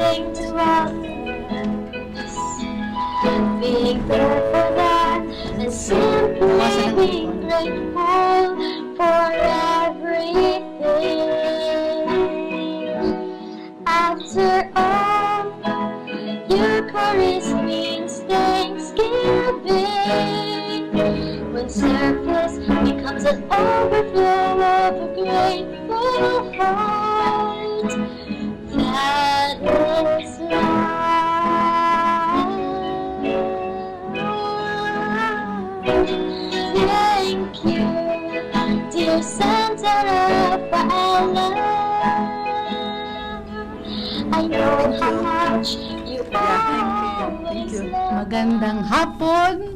nothing to offer. Being there for that and simply being grateful for everything. After all, Eucharist means thanksgiving. When service becomes an overflow of a grateful heart, that is love. Thank you, dear Santa Rafaela. I know how much you always love. Magandang hapon.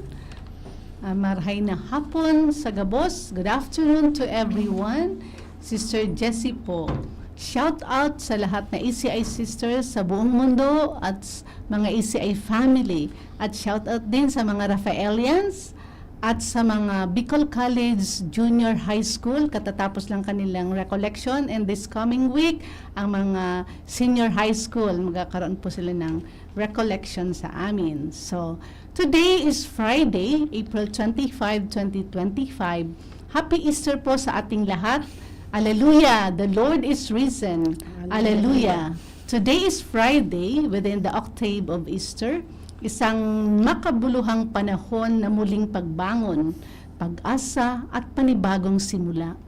Marhay na hapon sa Gabos. Good afternoon to everyone. Sister Jessie po. Shout out sa lahat na ECI sisters sa buong mundo at mga ECI family. At shout out din sa mga Rafaelians at sa mga Bicol College Junior High School. Katatapos lang kanilang recollection, and this coming week, ang mga Senior High School, magkakaroon po sila ng recollection sa amin. So, today is Friday, April 25, 2025. Happy Easter po sa ating lahat. Alleluia! The Lord is risen. Alleluia! Today is Friday within the octave of Easter. Isang makabuluhang panahon na muling pagbangon, pag-asa at panibagong simula.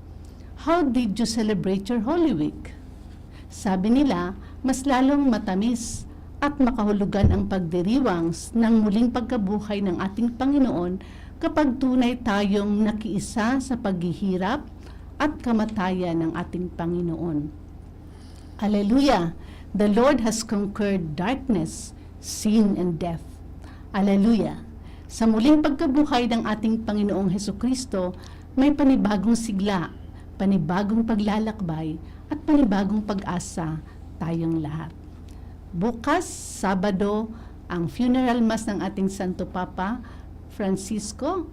How did you celebrate your Holy Week? Sabi nila, mas lalong matamis at makahulugan ang pagdiriwang ng muling pagkabuhay ng ating Panginoon kapag tunay tayong nakiisa sa paghihirap at kamatayan ng ating Panginoon. Alleluia! The Lord has conquered darkness, sin and death. Alleluia! Sa muling pagkabuhay ng ating Panginoong Hesukristo, may panibagong sigla, panibagong paglalakbay, at panibagong pag-asa tayong lahat. Bukas, Sabado, ang funeral mass ng ating Santo Papa Francisco,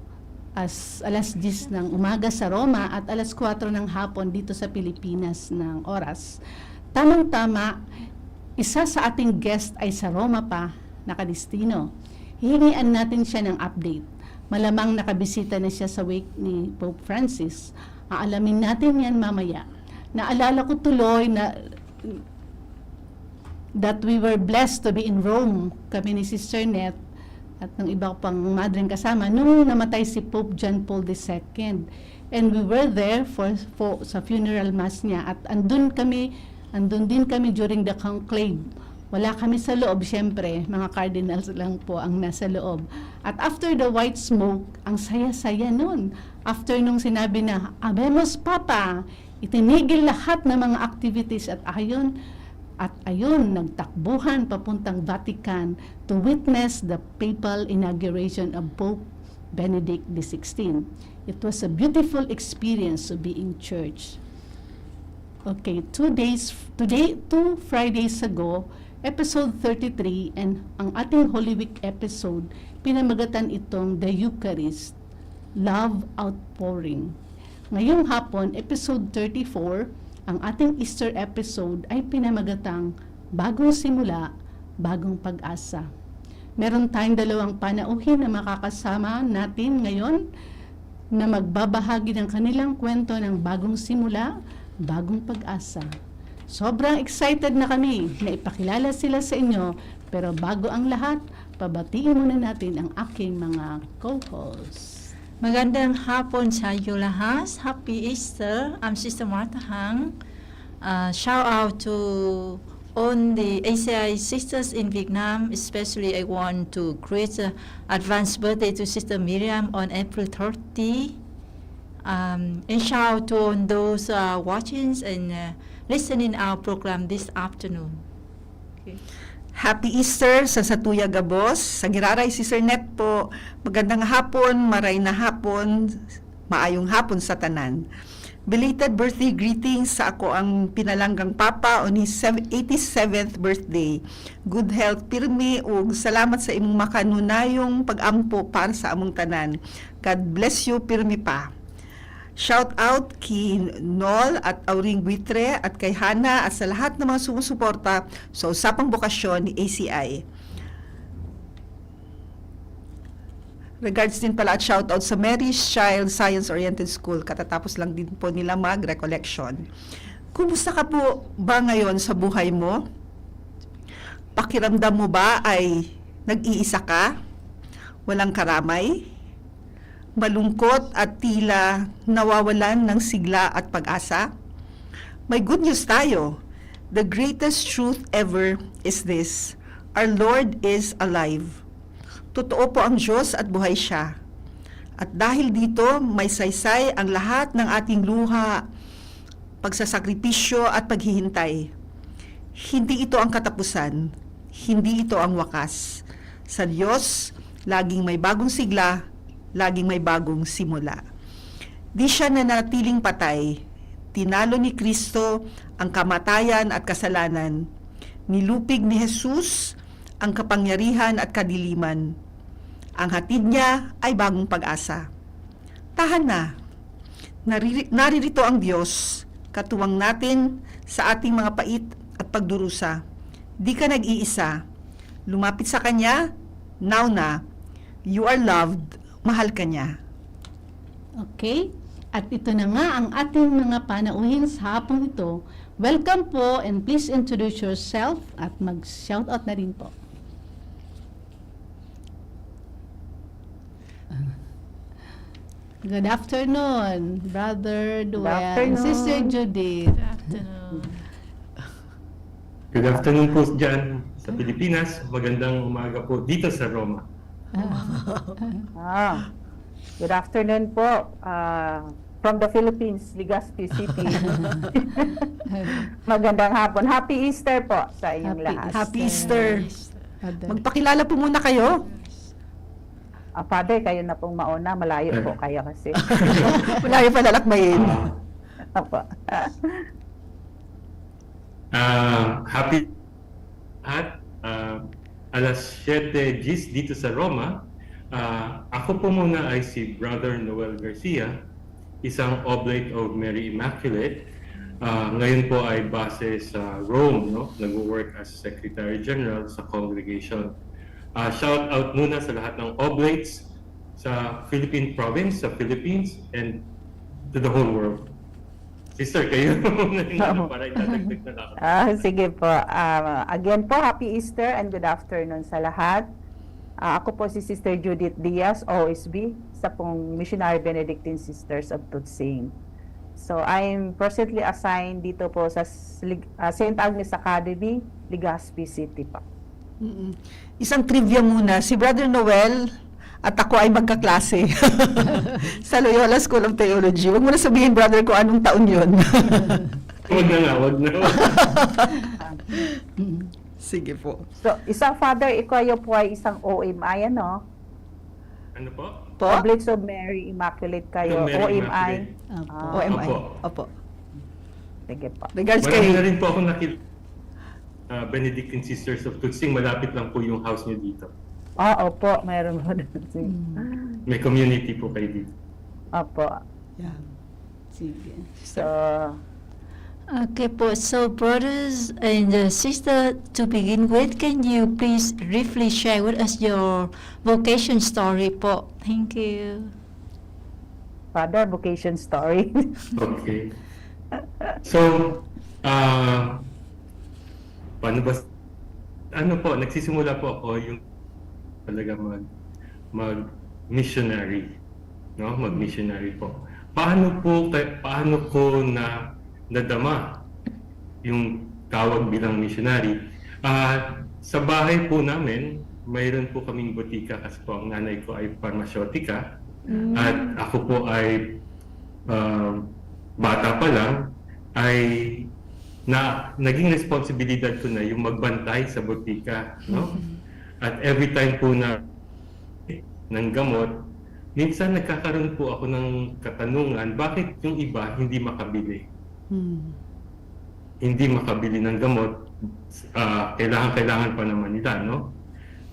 alas 10 ng umaga sa Roma at alas 4 ng hapon dito sa Pilipinas ng oras. Tamang-tama, isa sa ating guest ay sa Roma pa, nakadistino. Hihingian natin siya ng update. Malamang nakabisita na siya sa wake ni Pope Francis. Aalamin natin yan mamaya. Naalala ko tuloy na that we were blessed to be in Rome, kami ni Sister Net at ng iba pang madring kasama, nung namatay si Pope John Paul II. And we were there sa funeral mass niya at andun din kami during the conclave. Wala kami sa loob, syempre, mga cardinals lang po ang nasa loob. At after the white smoke, ang saya-saya nun. After nung sinabi na, Habemos Papa, itinigil lahat ng mga activities at ayun, nagtakbuhan papuntang Vatican to witness the papal inauguration of Pope Benedict XVI. It was a beautiful experience to be in church. Okay, 2 Fridays ago, episode 33, and ang ating Holy Week episode, pinamagatan itong The Eucharist, Love Outpouring. Ngayong hapon, episode 34, ang ating Easter episode ay pinamagatang Bagong Simula, Bagong Pag-asa. Meron tayong dalawang panauhin na makakasama natin ngayon na magbabahagi ng kanilang kwento ng bagong simula, bagong pag-asa. Sobrang excited na kami na ipakilala sila sa inyo, pero bago ang lahat, pabatiin muna natin ang aking mga co-hosts. Magandang hapon sa iyo lahat. Happy Easter. I'm Sister Martha Hang. Shout out to all the ACI sisters in Vietnam. Especially I want to greet advance birthday to Sister Miriam on April 30. And shout out to all those watching and listening our program this afternoon. Okay. Happy Easter sa Satuya Gabos, sa Giraray Sister Net po. Magandang hapon, maray na hapon, maayong hapon sa tanan. Belated birthday greetings sa ako ang pinalanggang Papa on his 87th birthday. Good health pirmi ug salamat sa imong makanunayong pag-ampo para sa among tanan. God bless you pirmi pa. Shout out kay Nol at Auring Buitre at kay Hana at sa lahat ng mga sumusuporta sa usapang bokasyon ni ACI. Regards din pala at shout out sa Mary's Child Science Oriented School. Katatapos lang din po nila mag-recollection. Kumusta ka po ba ngayon sa buhay mo? Pakiramdam mo ba ay nag-iisa ka? Walang karamay? Malungkot at tila nawawalan ng sigla at pag-asa? May good news tayo. The greatest truth ever is this: our Lord is alive. Totoo po ang Diyos at buhay siya. At dahil dito, may saysay ang lahat ng ating luha, pagsasakripisyo at paghihintay. Hindi ito ang katapusan. Hindi ito ang wakas. Sa Diyos, laging may bagong sigla, laging may bagong simula. Di siya nanatiling patay. Tinalo ni Kristo ang kamatayan at kasalanan. Nilupig ni Jesus ang kapangyarihan at kadiliman. Ang hatid niya ay bagong pag-asa. Tahan na. Naririto ang Diyos, katuwang natin sa ating mga pait at pagdurusa. Di ka nag-iisa. Lumapit sa Kanya, now na. You are loved. Mahal ka niya. Okay? At ito na nga ang ating mga panauhin sa hapong ito. Welcome po and please introduce yourself at mag-shoutout na rin po. Good afternoon, Brother Duel, afternoon. Sister Judith. Good afternoon. Good afternoon po dyan sa Pilipinas. Magandang umaga po dito sa Roma. Good afternoon po. From the Philippines, Legazpi City. Magandang hapon. Happy Easter po sa inyong lahat. Happy Easter. Brother. Magpakilala po muna kayo. Father, kayo na pong mauna. Malayo po kayo kasi. Wala yung palalakbayin. Opo. Happy at alas 7 G's dito sa Roma. Ako po muna ay si Brother Noel Garcia, isang Oblate of Mary Immaculate. Ngayon po ay base sa Rome, no? Nag-work as Secretary General sa congregation. Shout out muna sa lahat ng Oblates sa Philippine Province, sa Philippines, and to the whole world. Sister, kayo para itadagdag na lang. Sige po. Again po, Happy Easter and good afternoon sa lahat. Ako po si Sister Judith Diaz, OSB, sa pong Missionary Benedictine Sisters of Tutsing. So, I'm presently assigned dito po sa St. Agnes Academy, Legazpi City po. Isang trivia muna. Si Brother Noel at ako ay magkaklase sa Loyola School of Theology. Huwag mo na sabihin, brother, kung anong taon yun. Wag na. Sige po. So, isang father, kayo po ay isang OMI, ano? Ano po? Po? Oblates of Mary Immaculate kayo, Mary OMI. Opo. OMI. Opo. Opo. Sige po. Regards Marami na kay... rin po ako Benedictine Sisters of Tutsing. Malapit lang po yung house niyo dito. Opo, mayroon po. May community po kayo dito. Opo. Yeah. Sige. So, Okay po, so brothers and sister, to begin with, can you please briefly share with us your vocation story po? Thank you. Father, vocation story. Okay. So, paano ba? Ano po, nagsisimula po ako yung talaga mag-missionary, no? Mag-missionary po. Paano ko nadama yung tawag bilang missionary? Sa bahay po namin, mayroon po kaming butika kasi po ang nanay ko ay pharmaceutica at ako po ay bata pa lang ay naging responsibilidad ko na yung magbantay sa butika, no? At every time po ng gamot, minsan nagkakaroon po ako ng katanungan, bakit yung iba hindi makabili? Hindi makabili ng gamot, kailangan pa naman nila, no?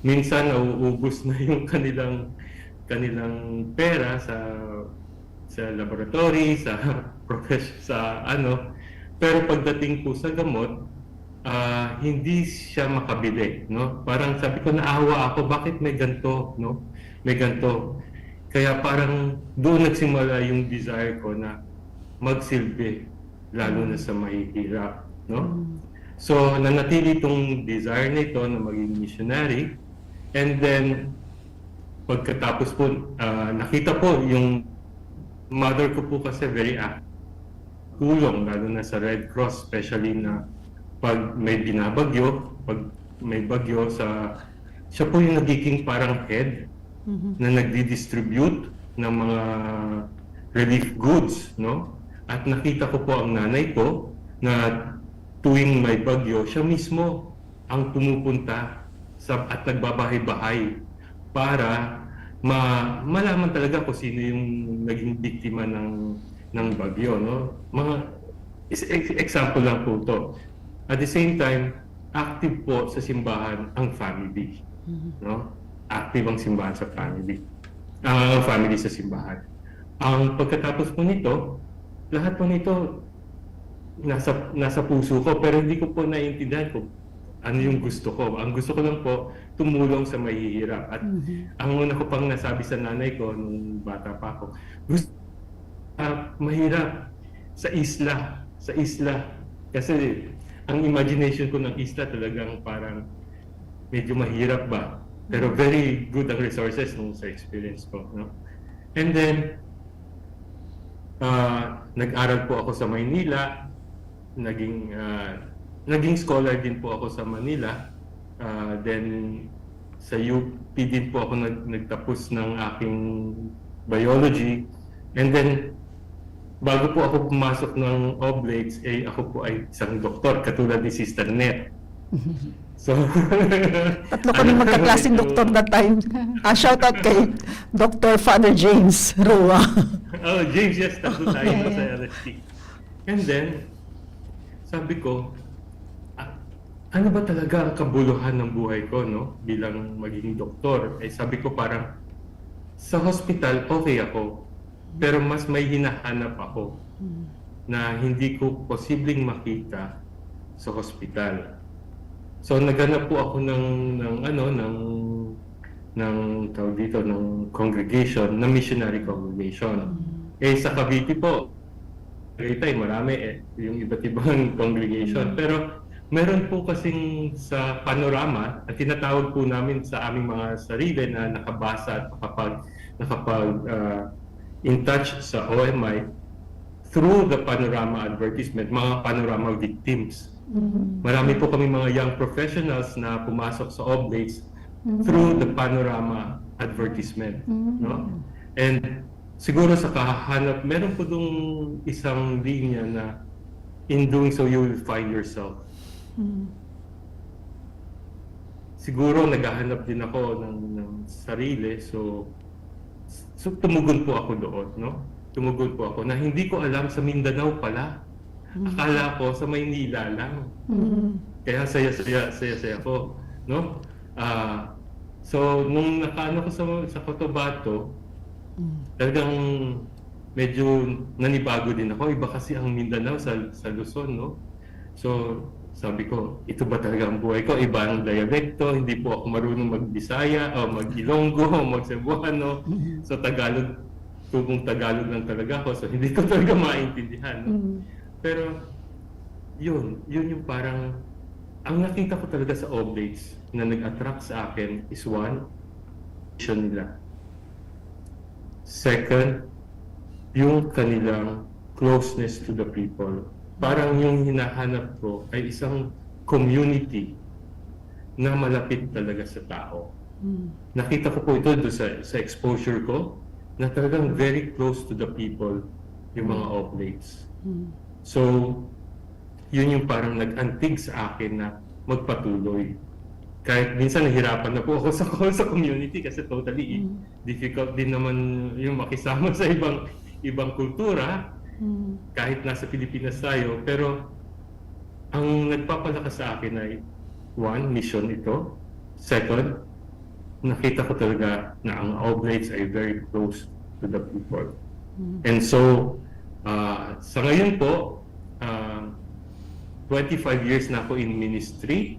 Minsan nauubos na yung kanilang pera sa sa laboratory, sa sa ano. Pero pagdating po sa gamot, hindi siya makabili, no? Parang sabi ko, naawa ako, bakit may ganito, no? May ganito. Kaya parang doon nagsimula yung desire ko na magsilbi, lalo na sa mahihirap, no? So, nanatili itong desire nito na maging missionary. And then, pagkatapos po, nakita po yung mother ko po kasi very active. Tulong, lalo na sa Red Cross, especially na pag may binabagyo, pag may bagyo siya po yung nagiging parang head na nagdi-distribute ng mga relief goods, no? At nakita ko po ang nanay ko na tuwing may bagyo, siya mismo ang pumupunta at nagbabahay-bahay para malaman talaga kung sino yung naging biktima ng bagyo, no? Mga example lang po to. At the same time, active po sa simbahan ang family, no? Active ang simbahan sa family. Ang family sa simbahan. Ang pagkatapos po nito, lahat po nito nasa puso ko, pero hindi ko po naiintindihan kung ano yung gusto ko. Ang gusto ko lang po, tumulong sa mahihirap. At ang una ko pang nasabi sa nanay ko nung bata pa ako, gusto mahirap sa isla. Kasi ang imagination ko ng isla talagang parang medyo mahirap ba. Pero very good ang resources nung sa experience ko. No? And then, nag-aral po ako sa Maynila. Naging scholar din po ako sa Manila. Then, sa UP din po ako nagtapos ng aking biology. And then, bago po ako pumasok ng Oblates, ako po ay isang doktor, katulad ni Sister Net. So, Tatlo kami magkaklaseng doktor that time. Shout out kay Dr. Father James Roa. oh, James, yes, tatlo tayo sa LST. And then, sabi ko, ano ba talaga ang kabuluhan ng buhay ko, no? Bilang magiging doktor. Sabi ko parang, sa hospital, okay ako. Pero mas may hinahanap ako na hindi ko posibleng makita sa hospital. So naghanap po ako tawag dito, ng congregation, na missionary congregation. Sa Cavite po, marami yung iba't ibang congregation. Pero meron po kasing sa Panorama, at tinatawag po namin sa aming mga sarili na nakabasa at in touch sa OMI through the Panorama advertisement, mga Panorama victims. Marami po kami mga young professionals na pumasok sa Oblates through the Panorama advertisement. No? And siguro sa kahanap, meron po dong isang linya na in doing so you will find yourself. Siguro naghahanap din ako ng sarili, so tumugon po ako doon, no? Tumugon po ako na hindi ko alam sa Mindanao pala. Akala ko sa Maynila lang. Kaya saya ko, no? So nung nakaano ko sa Cotabato, talagang medyo nanibago din ako. Iba kasi ang Mindanao sa Luzon, no? So sabi ko, ito ba talaga ang buhay ko? Iba ang dialekto, hindi po ako marunong mag-Bisaya o mag-Ilonggo o mag-Cebuano. So Tagalog, tugong Tagalog lang talaga ako. So hindi ko talaga maintindihan, no? Pero yun yung parang, ang nakita ko talaga sa Oblates na nag-attract sa akin is one, mission nila. Second, yung kanilang closeness to the people. Parang yung hinahanap ko ay isang community na malapit talaga sa tao. Nakita ko po ito doon sa exposure ko na talagang very close to the people yung mga Oblates. So, yun yung parang nag-antig sa akin na magpatuloy. Kahit minsan nahirapan na po ako sa community kasi totally difficult din naman yung makisama sa ibang kultura. Kahit nasa Pilipinas tayo, pero ang nagpapalakas sa akin ay one, mission ito. Second, nakita ko talaga na ang Oblates ay very close to the people. And so, sa ngayon po, 25 years na ako in ministry,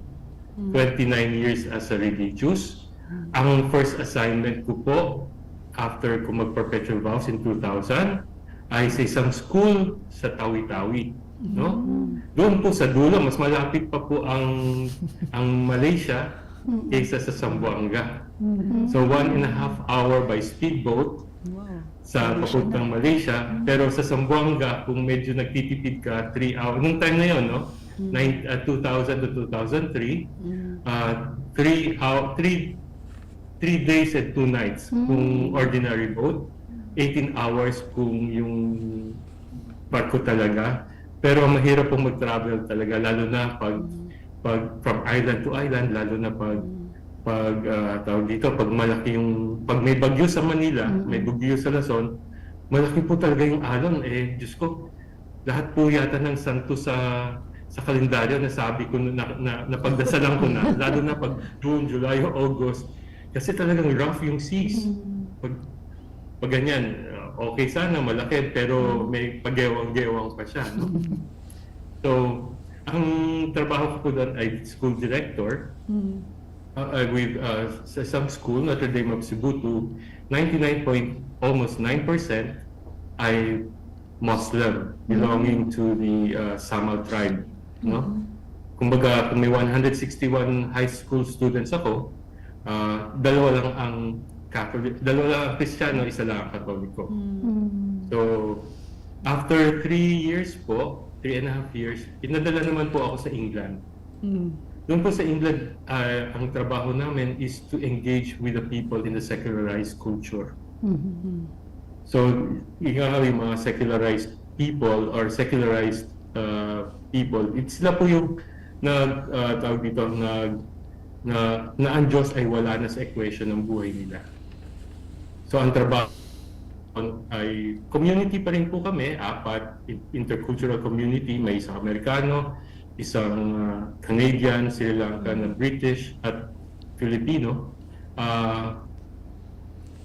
29 years as a religious. Ang first assignment ko po, after ko mag-perpetual vows in 2000, ay sa isang school sa Tawi-Tawi. No? Doon po sa dulo, mas malapit pa po ang Malaysia kaysa sa Zamboanga. So 1.5 hour by speedboat sa papuntang Malaysia. Pero sa Zamboanga, kung medyo nagtitipid ka, 3 hours. Nung time na yun, no? 2000 to 2003, 3 days and 2 nights kung ordinary boat, 18 hours kung yung barko talaga. Pero mahirap pong mag-travel talaga, lalo na pag from island to island, lalo na tawag dito, pag malaki pag may bagyo sa Manila, may bagyo sa Luzon, malaki po talaga yung alon. Diyos ko, lahat po yata ng santo sa kalendaryo na sabi ko na pagdasalan ko na, lalo na pag June, July, August, kasi talagang rough yung seas. Pag ganyan, okay sana, malaki, pero may pagewang-gewang pa siya. No? So, ang trabaho ko po doon ay school director with sa isang school, Notre Dame of Cebu, to almost 9% ay Muslim, belonging to the Samal tribe. No? Kumbaga, kung may 161 high school students ako, dalawa lang ang Kristiyano, isa lang ang Katoliko. So, after 3 years po, 3.5 years, pinadala naman po ako sa England. Doon po sa England, ang trabaho namin is to engage with the people in the secularized culture. So, yung mga secularized people or secularized people, sila po yung tawag dito, na ang Diyos ay wala na sa equation ng buhay nila. So, ang trabaho ay community pa rin po kami, 4 intercultural community, may isang Amerikano, isang Canadian, Sri Lankan, British at Filipino.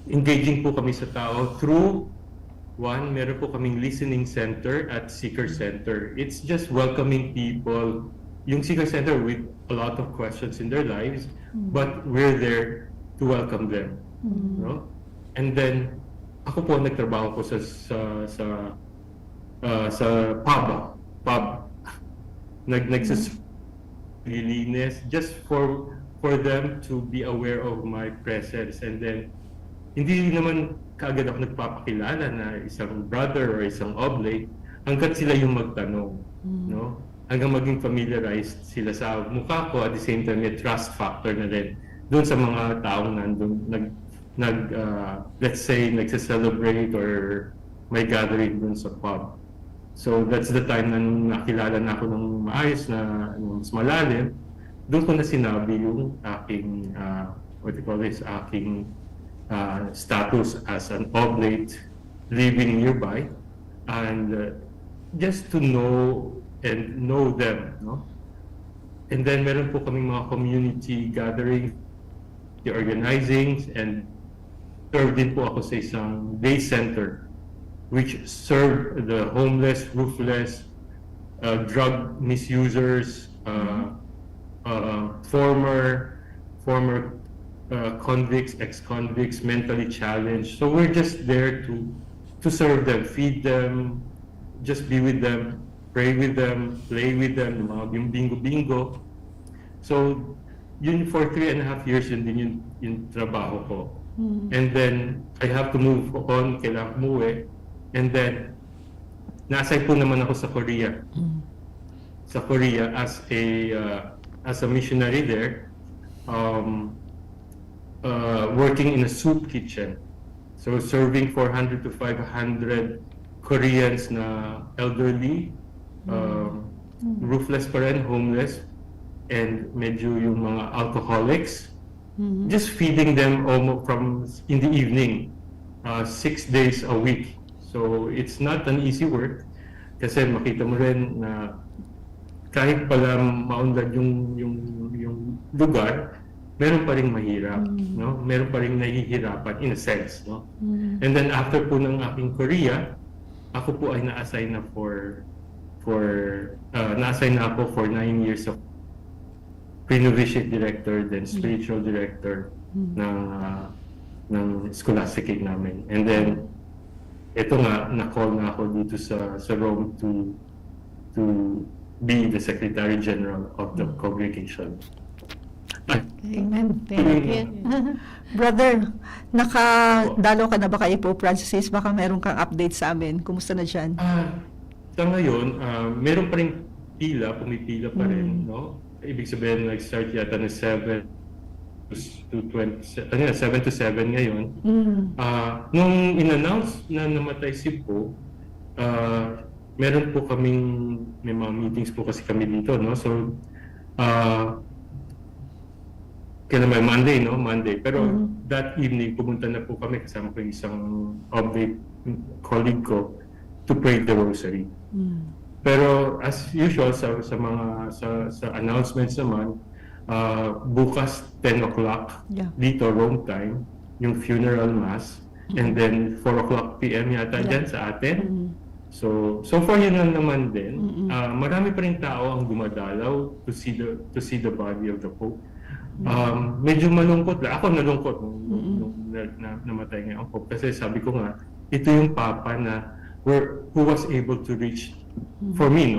Engaging po kami sa tao through meron po kaming listening center at seeker center. It's just welcoming people, yung seeker center with a lot of questions in their lives, but we're there to welcome them. No? And then, ako po nagtrabaho ko sa pub. Nagsasilinis just for them to be aware of my presence. And then, hindi naman kaagad ako nagpapakilala na isang brother or isang oblate hanggat sila yung magtanong. No? Hanggang maging familiarized sila sa mukha ko, at the same time may trust factor na rin doon sa mga taong nandun, let's say, nagsa-celebrate or may gathering doon sa pub. So that's the time na nakilala na ako ng maayos na mas malalim, doon ko na sinabi yung aking, aking status as an oblate living nearby, and just to know them, no? And then meron po kaming mga community gatherings, the organizing, and serve din po ako sa isang day center which serve the homeless, roofless, drug misusers, former convicts, ex-convicts, mentally challenged. So we're just there to serve them, feed them, just be with them, pray with them, play with them, yung bingo-bingo. So yun for 3.5 years yun din yung trabaho ko. And then I have to move on, kailangan umuwi. And then na-assign po naman ako sa Korea. Sa Korea as a missionary there, working in a soup kitchen. So serving 400 to 500 Koreans na elderly, roofless pa rin, homeless, and medyo yung mga alcoholics. Just feeding them almost in the evening, 6 days a week. So it's not an easy work kasi makita mo rin na kahit pala maunlad yung lugar, meron pa rin mahirap, no? Meron pa rin nahihirapan in a sense, no? And then after po ng aking Korea, ako po ay na-assign na na-assign na ako for 9 years of pre-novitiate director, then spiritual director ng scholastic aid namin. And then ito nga, na-call na ako dito sa Rome to be the Secretary General of the congregation. Amen. Thank you. Brother, nakadalo ka na ba kay Pope Francis? Baka meron kang update sa amin. Kumusta na dyan? Sa ngayon, meron pa rin pumipila pa rin, no? Ibig sabihin, nag-start yata ng 7 to 7 ngayon. Nung in-announce na namatay si Pope, meron po may mga meetings po kasi kami dito, no? So, kailan may Monday. Pero that evening, pumunta na po kami kasama ko yung isang oblate colleague ko to pray the rosary. Pero as usual sa announcements naman, bukas 10 o'clock dito Rome time yung funeral mass, and then 4 o'clock PM yata dyan sa atin. So far yun lang naman din. Marami pa rin tao ang dumadalaw to see the body of the Pope. Medyo malungkot lang. Ako nalungkot nung namatay nga ang Pope, kasi sabi ko nga, ito yung Papa na who was able to reach for me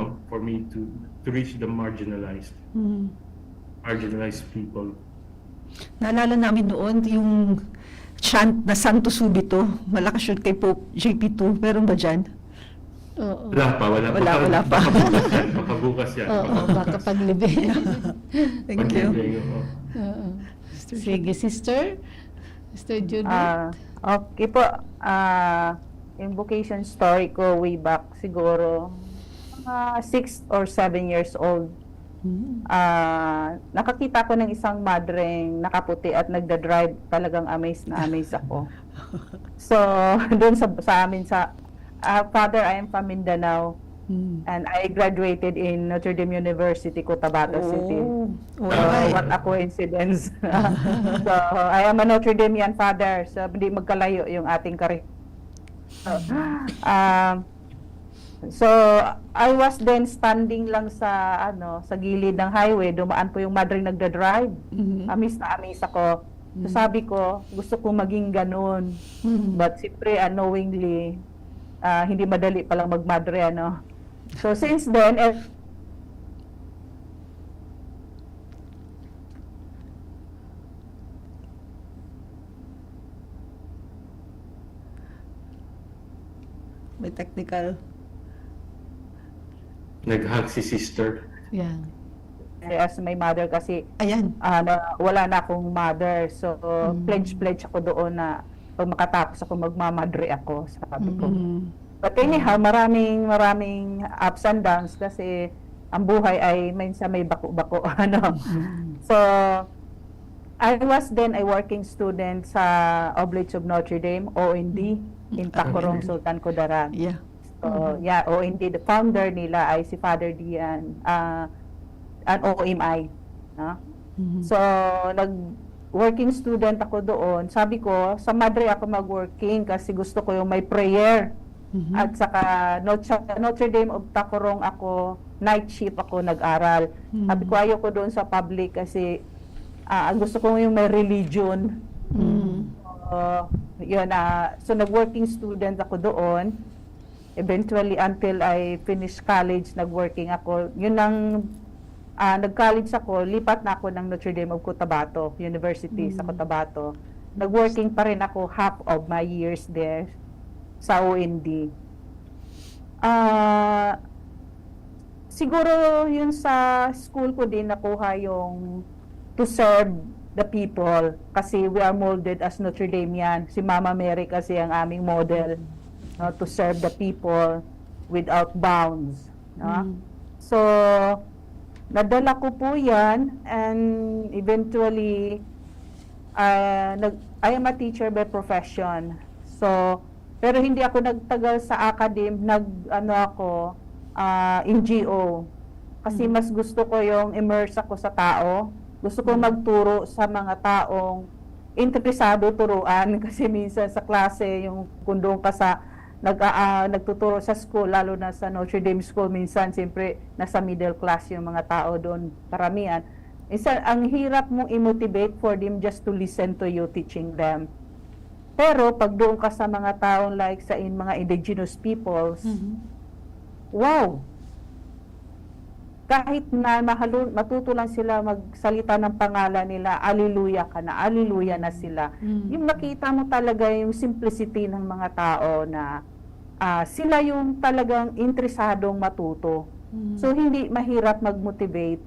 to reach the marginalized people. Naalala namin noon yung chant na Santo Subito. Malakas yun kay Pope JP2. Meron ba dyan? Oo. Wala pa. Baka bukas yan. Oo, baka paglibing. Thank you. Oo. Sige, Sister Judith. Okay po. Yung vocation story ko way back siguro 6 or 7 years old. Nakakita ko ng isang madreng nakaputi at nagda-drive. Talagang amaze ako. So, doon sa amin Father, I am from Mindanao. And I graduated in Notre Dame University, Cotabato City. What a coincidence. So, I am a Notre Damean, Father. So, hindi magkalayo yung ating So, I was then standing lang sa gilid ng highway. Dumaan po yung madre nagda-drive. Amaze ako. So, sabi ko, gusto kong maging ganun. But siyempre, unknowingly, hindi madali palang magmadre, So, since then, May technical. Nag-hug si Sister. Yeah. as my mother kasi Ayan. wala na akong mother. So, pledge ako doon na pag makatapos ako, magmamadre ako, sabi ko. But anyhow, maraming ups and downs kasi ang buhay ay minsan may bako-bako. So, I was then a working student sa Oblates of Notre Dame, OND, in Tacorong, Sultan Kudarat. Yeah. So, OND, the founder nila ay si Father Dian, an OMI. So, working student ako doon. Sabi ko, sa Madre ako mag-working kasi gusto ko yung may prayer. At saka Notre Dame of Tacorong ako, night shift ako nag-aral. Sabi ko, ayoko doon sa public kasi gusto ko yung may religion. So nag-working student ako doon. Eventually, until I finished college, nag-working ako. Yun ang nag-college ako, lipat na ako ng Notre Dame of Cotabato University sa Cotabato. Nag-working pa rin ako half of my years there sa OND. Siguro yun sa school ko din nakuha yung to serve the people kasi we are molded as Notre Damean. Si Mama Mary kasi ang aming model, to serve the people without bounds. So, nadala ko po yan and eventually I am a teacher by profession. So, pero hindi ako nagtagal sa academe, NGO. Kasi mas gusto ko yung immerse ako sa tao. Gusto ko magturo sa mga taong interesado turuan kasi minsan sa klase, yung kung doon ka sa nagtuturo sa school, lalo na sa Notre Dame School, minsan siyempre nasa middle class yung mga tao doon, karamihan. Minsan, ang hirap mong i-motivate for them just to listen to you teaching them. Pero pag doon ka sa mga taong like sa mga indigenous peoples, wow! Kahit na matuto lang sila magsalita ng pangalan nila, aliluya ka na, aliluya na sila. Yung nakita mo talaga yung simplicity ng mga tao na sila yung talagang interesadong matuto. So, hindi mahirap mag-motivate.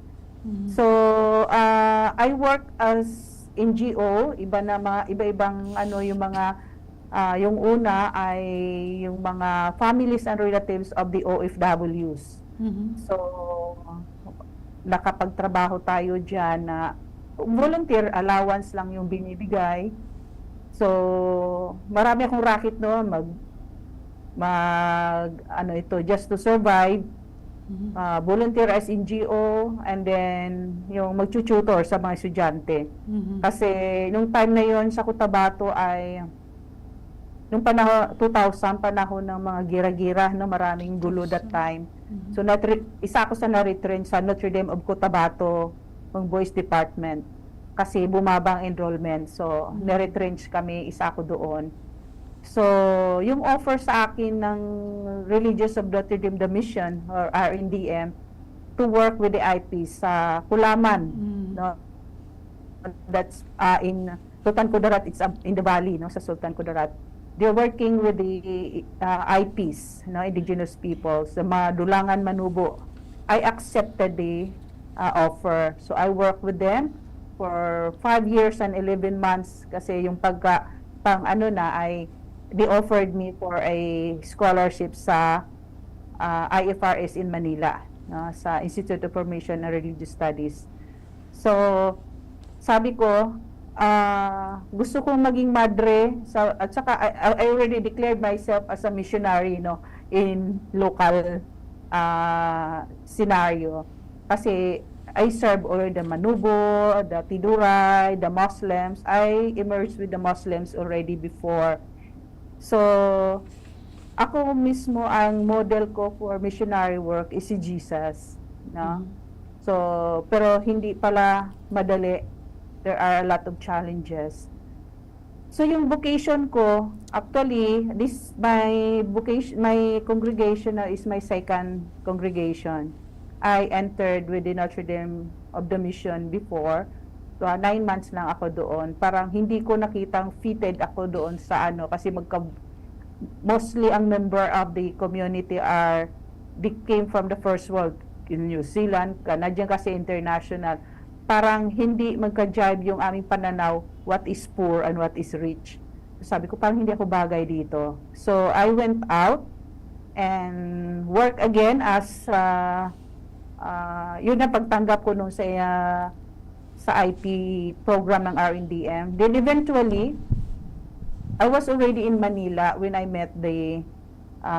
So, I work as NGO, iba-ibang yung mga yung una ay yung mga families and relatives of the OFWs. So, nakapagtrabaho tayo diyan na volunteer allowance lang yung binibigay. So, marami akong racket noon just to survive. Volunteer as NGO, and then yung magtututor sa mga estudyante. Kasi nung time na yon sa Cotabato ay nung panahon 2000, panahon ng mga gira-gira, no, maraming gulo that time. So isa ako sa na-retrench sa Notre Dame of Cotabato, ng Boys Department, kasi bumaba ang enrollment. So na-retrench kami, isa ako doon. So, yung offer sa akin ng Religious of Notre Dame the Mission or RNDM to work with the IPs sa Kulaman, no? That's in Sultan Kudarat, it's in the valley, no, sa Sultan Kudarat. They're working with the IPs, no, indigenous peoples, the Madulangan Manubo. I accepted the offer. So I worked with them for 5 years and 11 months kasi yung they offered me for a scholarship sa IFRS in Manila, no, sa Institute of Formation and Religious Studies. So, sabi ko, gusto kong maging madre at saka I already declared myself as a missionary, no, in local scenario kasi I serve already the Manubo, the Tiduray, the Muslims. I emerged with the Muslims already before. So ako mismo ang model ko for missionary work is si Jesus, no? So pero hindi pala madali. There are a lot of challenges. So yung vocation ko, actually, my congregation is my second congregation. I entered with the Notre Dame of the Mission before. So, 9 months lang ako doon. Parang hindi ko nakitang fitted ako doon sa kasi mostly ang member of the community they came from the first world, in New Zealand, Canadian kasi international. Parang hindi magka-jive yung aming pananaw, what is poor and what is rich. So, sabi ko, parang hindi ako bagay dito. So, I went out and work again as, yun ang pagtanggap ko nung sa IP program ng RNDM. Then eventually, I was already in Manila when I met the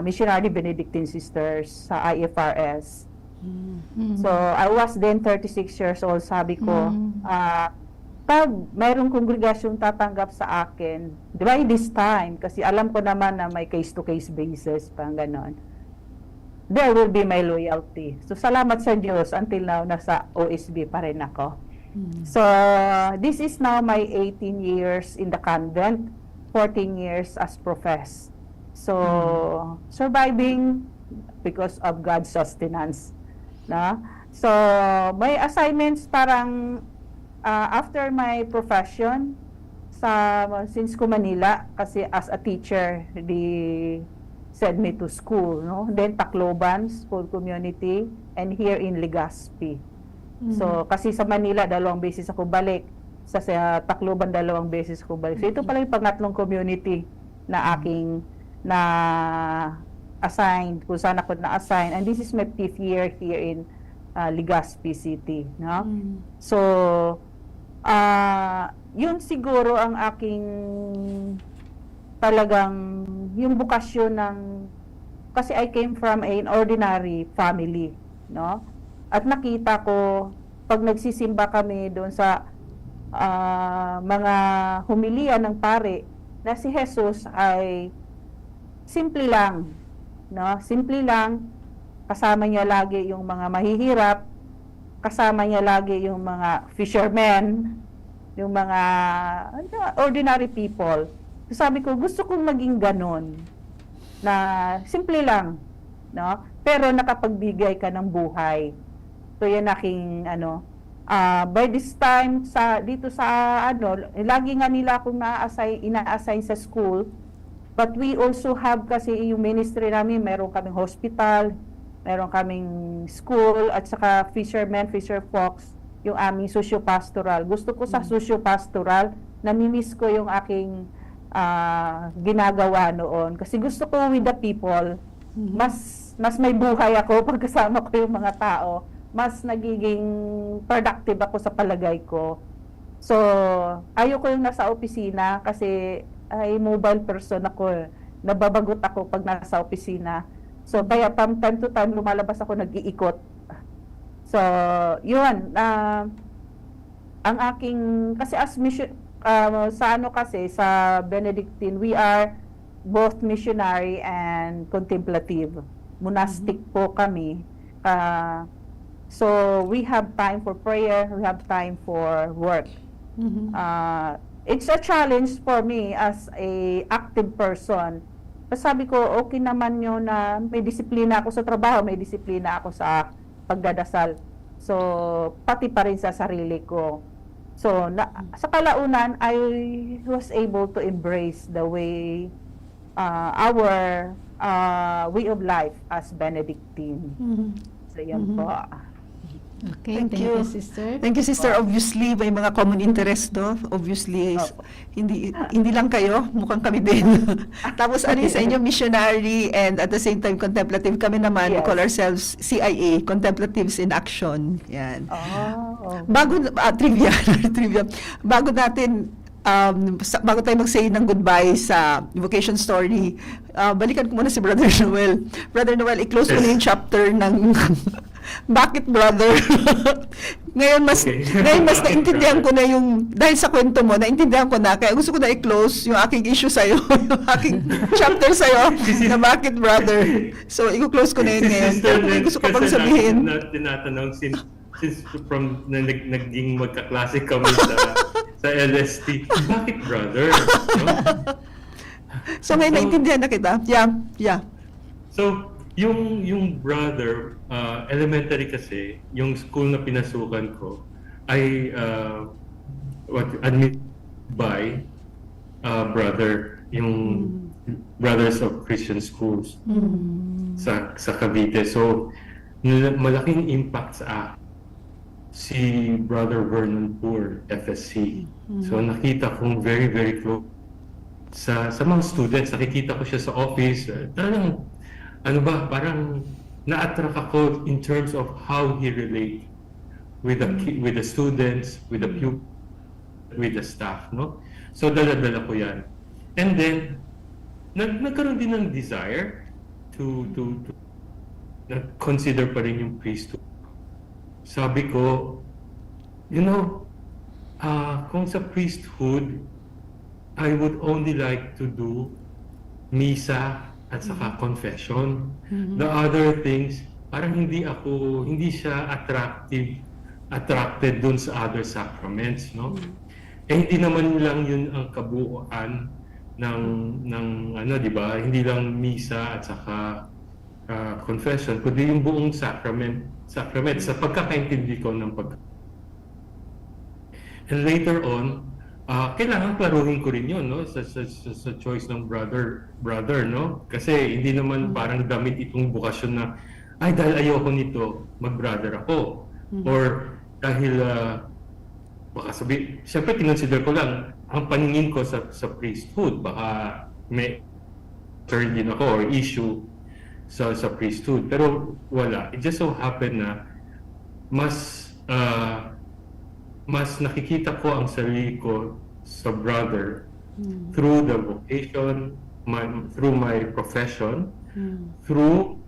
missionary Benedictine sisters sa IFRS. So, I was then 36 years old. Sabi ko, pag mayroong kongregasyong tatanggap sa akin, by this time, kasi alam ko naman na may case-to-case basis, pang ganon, there will be my loyalty. So, salamat sa Diyos, until now, nasa OSB pa rin ako. So, this is now my 18 years in the convent, 14 years as profess. So, surviving because of God's sustenance. No? So, my assignments parang after my profession since ko Manila, kasi as a teacher, they sent me to school, no? Then Tacloban School Community, and here in Legazpi. So, kasi sa Manila, 2 beses ako balik. Sa Tacloban, 2 beses ako balik. So, ito pala yung pangatlong community na aking assigned, kung saan ako na-assign. And this is my 5th year here in Legazpi City. No? So, yun siguro ang aking talagang, yung bukasyon ng, kasi I came from an ordinary family. No? At nakita ko pag nagsisimba kami doon sa mga humiliya ng pare, na si Jesus ay simple lang, no? Simple lang, kasama niya lagi yung mga mahihirap, kasama niya lagi yung mga fishermen, yung mga ordinary people. So sabi ko, gusto kong maging ganon, na simple lang, no? Pero nakapagbigay ka ng buhay. So yan aking by this time dito sa lagi nga nila akong ina-assign sa school. But we also have kasi yung ministry namin, meron kaming hospital, meron kaming school, at saka fisher folks, yung aming socio-pastoral. Gusto ko sa socio-pastoral, namimiss ko yung aking ginagawa noon. Kasi gusto ko with the people, mas may buhay ako pagkasama ko yung mga tao. Mas nagiging productive ako sa palagay ko. So, ayoko yung nasa opisina kasi ay mobile person ako. Nababagot ako pag nasa opisina. So, kaya time to time lumalabas ako, nag-iikot. So, yun. Ang aking, kasi as mission, sa Benedictine, we are both missionary and contemplative. Monastic po kami. So, we have time for prayer, we have time for work. It's a challenge for me as a active person. Sabi ko, okay naman yun na may disiplina ako sa trabaho, may disiplina ako sa pagdadasal. So, pati pa rin sa sarili ko. So, sa kalaunan, I was able to embrace the way, our way of life as Benedictine. So, yan po. Okay, Thank thank you. you, sister. Thank you, sister. Obviously, may mga common interest do. Obviously, Opo. hindi lang kayo, mukhang kami din. Tapos ano yung sa inyo, missionary and at the same time contemplative. Kami naman, we Yes. call ourselves CIA, Contemplatives in Action. Yan. Oh. Trivia. Bago tayo mag-say ng goodbye sa vocation story, balikan ko muna si Brother Noel. Brother Noel, i-close mo na yung chapter ng Bakit Brother? Ngayon mas naintindihan ko na yung, dahil sa kwento mo, naintindihan ko na, kaya gusto ko na i-close yung aking issue sa'yo, yung aking chapter sa'yo, na Bakit Brother? So, i-close ko na yun ngayon. Pero kung gusto ko pang sabihin, Tinatanong since from naging magkaklase kami sa LST, bakit brother? No? so ngayon naintindihan na kita. Yeah. So, yung brother, elementary kasi, yung school na pinasukan ko ay admitted by brother, yung Brothers of Christian Schools sa Cavite. So, malaking impact sa akin si Brother Vernon Poor, FSC. So, nakita kong very, very close sa mga students. Nakikita ko siya sa office. Talagang, parang na-attract ako in terms of how he relate with the students, with the pupils, with the staff, no? So, dala-dala ko yan. And then, nagkaroon din ng desire to consider pa rin yung priesthood. Sabi ko, kung sa priesthood, I would only like to do misa at saka confession. The other things, parang hindi siya attracted dun sa other sacraments, no? Hindi naman lang yun ang kabuuan ng di ba? Hindi lang misa at saka confession, kundi yung buong sacrament sa pagkakaintindi ko ng And later on, kailangan klaruhin ko rin yun, no? Sa choice ng brother, no? Kasi hindi naman parang damit itong bukasyon na, ay, dahil ayoko nito, mag-brother ako. Or dahil, baka siyempre kinonsider ko lang, ang paningin ko sa priesthood, baka may turn din ako or issue sa priesthood. Pero wala. It just so happened na mas nakikita ko ang sarili ko sa brother through the vocation, through my profession, through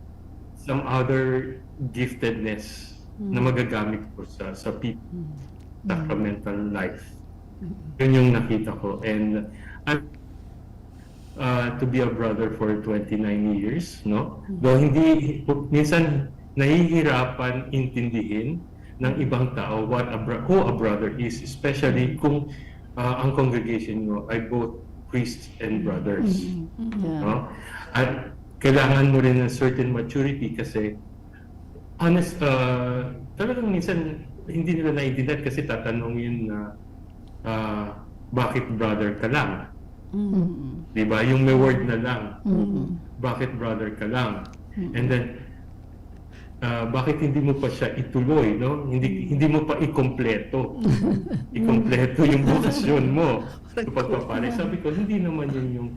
some other giftedness na magagamit ko sa people, sacramental life. Yun yung nakita ko. And to be a brother for 29 years, no? Though hindi, minsan nahihirapan intindihin ng ibang tao who a brother is, especially kung ang congregation mo ay both priests and brothers. Yeah. No? At kailangan mo rin ng certain maturity kasi talagang minsan hindi nila naiintindihan kasi tatanungin na bakit brother ka lang? Di ba? Yung may word na lang. Bakit brother ka lang? And then, bakit hindi mo pa siya ituloy, no? Hindi mo pa ikompleto. Ikompleto yung bukasyon mo. Sa pagpapalay. Sabi ko, hindi naman yun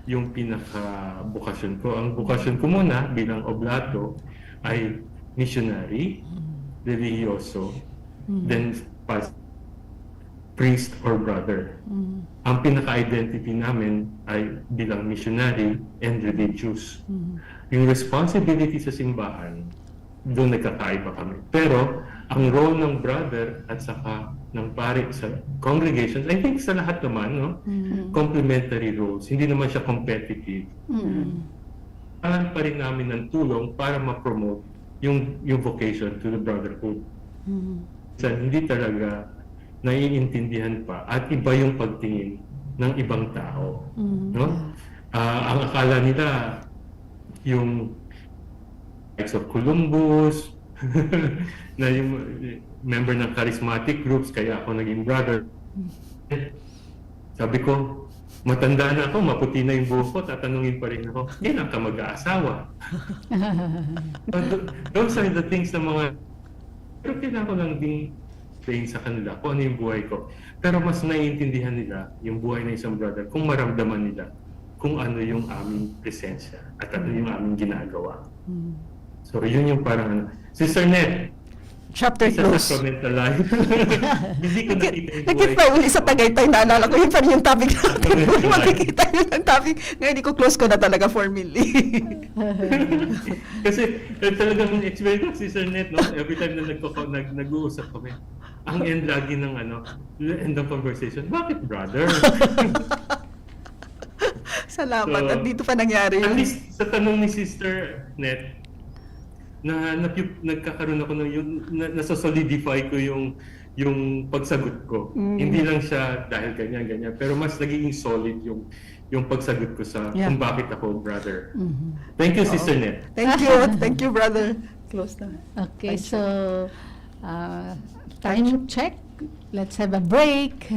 yung pinaka-bukasyon ko. Ang bukasyon ko muna bilang oblato ay missionary, religyoso, then priest or brother. Ang pinaka-identity namin ay bilang missionary and religious. Yung responsibility sa simbahan, doon nagkakaiba kami. Pero ang role ng brother at saka ng pare sa congregation, I think sa lahat naman, no? Complementary roles. Hindi naman siya competitive. Kailangan pa rin namin ng tulong para ma-promote yung vocation to the brotherhood. Hindi talaga naiintindihan pa at iba yung pagtingin ng ibang tao. No? Ang akala nila yung Knights of Columbus, na yung member ng charismatic groups, kaya ako naging brother. Sabi ko, matanda na ako, maputi na yung buhok ko, tatanungin pa rin ako, kailan ka mag-aasawa? Those are the things na mga, pero kailangan ko lang din explain sa kanila kung ano yung buhay ko. Pero mas naiintindihan nila yung buhay ng isang brother kung maramdaman nila kung ano yung aming presensya at ano yung aming ginagawa. So yun yung parang ano. Sister Net, Chapter sa close. sacramental life. Hindi ko nakita yung buhay Nakita uli sa Tagaytay, naalala ko, yun pa rin yung topic natin. Makikita yun ang topic. Ngayon, hindi ko close ko na talaga formally. Kasi talagang experience ko si Sister Net, no? Every time na nag-uusap kami, ang end lagi ng end of conversation, bakit brother? Salamat. So, At dito pa nangyari At yun. least sa tanong ni Sister Net, nagkakaroon ako nasa-solidify ko yung pagsagot ko. Hindi lang siya dahil ganyan. Pero mas nagiging solid yung pagsagot ko sa kung bakit ako brother. Thank you, Sister Net. Thank you. Thank you, brother. Close na. Okay, so time check. Let's have a break.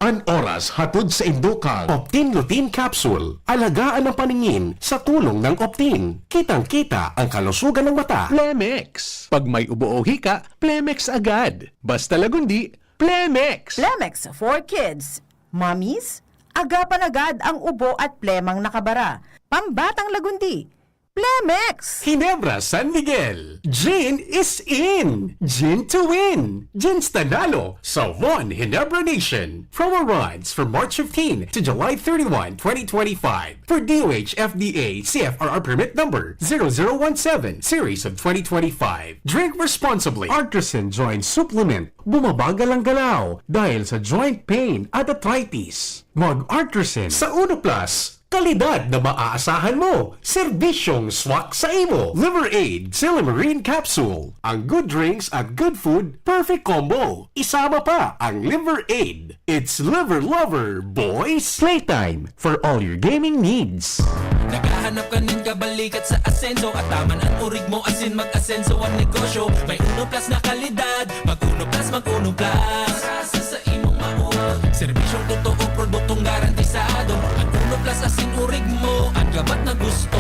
An oras hatod sa Indukal. Optin Lutein Capsule. Alagaan ang paningin sa tulong ng Optin. Kitang-kita ang kalusugan ng mata. Plemex. Pag may ubo o hika, Plemex agad. Basta lagundi, Plemex. Plemex for kids. Mommies, agapan agad ang ubo at plemang nakabara. Pambatang lagundi. Plemex! Ginebra San Miguel. Gin is in. Gin to win. Gin's Tanalo sa One Ginebra Nation. Promo runs from March 15 to July 31, 2025. For DOH FDA CFRR permit number 0017 series of 2025. Drink responsibly. Artisan Joint Supplement. Bumabagal ang galaw dahil sa joint pain at arthritis. Mag-Artisan sa Uno Plus. Kalidad na maaasahan mo. Serbisyong swak sa imo. Liver Aid Silimarine Capsule. Ang good drinks at good food, perfect combo. Isama pa ang Liver Aid. It's Liver Lover, boys. Playtime for all your gaming needs. Naghahanap ka ng kabalikat sa asenso at taman ang urig mo asin mag-asenso ang negosyo. May Uno Plus na kalidad. Mag-Uno Plus, mag-Uno Plus. Asa sa imong mauod. Serbisyong totoo, produktong garantisado. Ang Uno Plus asin urig mo at gabat na gusto.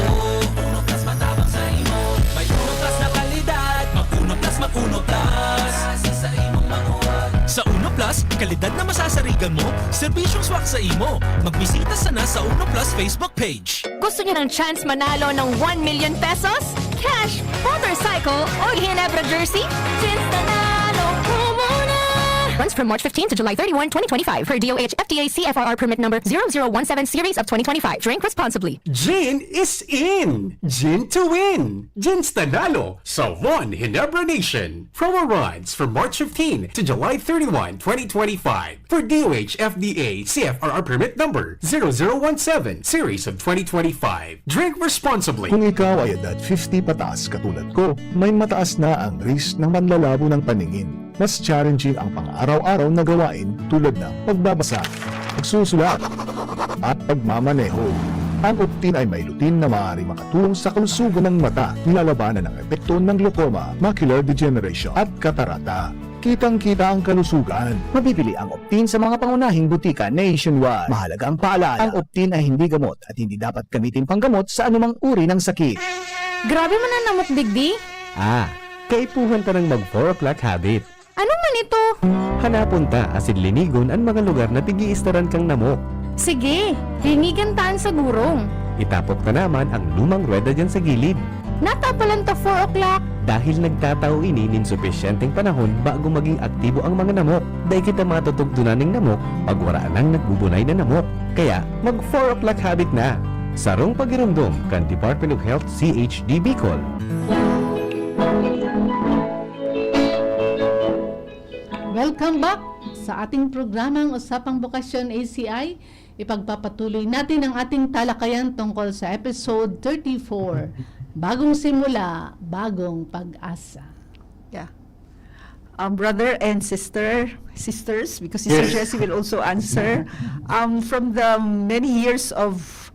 Uno Plus matabang sa imo. May Uno Plus na kalidad. Mag-Uno Plus, mag-Uno Plus. Asa sa imong mauod. Sa Uno Plus, kalidad na masasarigan mo, serbisyong swak sa imo. Magbisita sana sa Uno Plus Facebook page. Gusto niyo ng chance manalo ng 1 million pesos? Cash, motorcycle, o Ginebra jersey? Chance nanalo ko muna! Runs from March 15 to July 31, 2025 per DOH FDA CFRR permit number 0017 series of 2025. Drink responsibly. Gin is in! Gin to win! Gin's Tanalo sa One Ginebra Nation. Promo runs from March 15 to July 31, 2025 for DOH FDA CFRR permit number 0017 series of 2025. Drink responsibly. Kung ikaw ay edad 50 pataas katulad ko, may mataas na ang risk ng manlalabo ng paningin. Mas challenging ang pang-araw-araw na gawain tulad ng pagbabasa, pagsusulat, at pagmamaneho. Ang Optin ay may lutin na maaari makatulong sa kalusugan ng mata, nilalabanan ang epekto ng glaucoma, macular degeneration at katarata. Kitang-kita ang kalusugan. Mabibili ang Optin sa mga pangunahing butika nationwide. Mahalaga ang paalala, ang Optin ay hindi gamot at hindi dapat gamitin panggamot sa anumang uri ng sakit. Grabe man ang namok digdi. Kaipuhan ka ng mag 4 o'clock habit. Ano man ito? Hanapon ta asin linigon ang mga lugar na tigiistaran kang namok. Sige, lingigan taan sa gurong. Itapok na naman ang lumang rueda dyan sa gilid. Natapalan ta 4 o'clock. Dahil nagtatao ini nin sufisyenteng panahon bago maging aktibo ang mga namok. Dahil kita matutugtunan ng namok pag wala nang nagbubunay na namok. Kaya mag 4 o'clock habit na. Sarong pagirumdum kan Department of Health CHD Bicol. Welcome back sa ating programang Usapang Bokasyon ACI. Ipagpapatuloy natin ang ating talakayan tungkol sa episode 34. Bagong simula, bagong pag-asa. Yeah. Brother and sisters, because Sister Yes. Jessie will also answer. From the many years of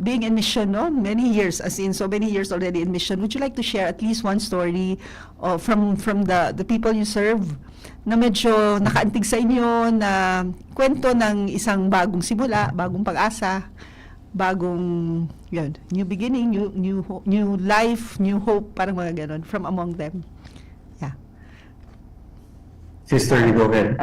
being in mission, no? Many years, as in so many years already in mission, would you like to share at least one story from the people you serve na medyo nakaantig sa inyo, na kwento ng isang bagong simula, bagong pag-asa, bagong yun, new beginning, new life, new hope, parang mga ganon, from among them. Yeah. Sister, you go ahead.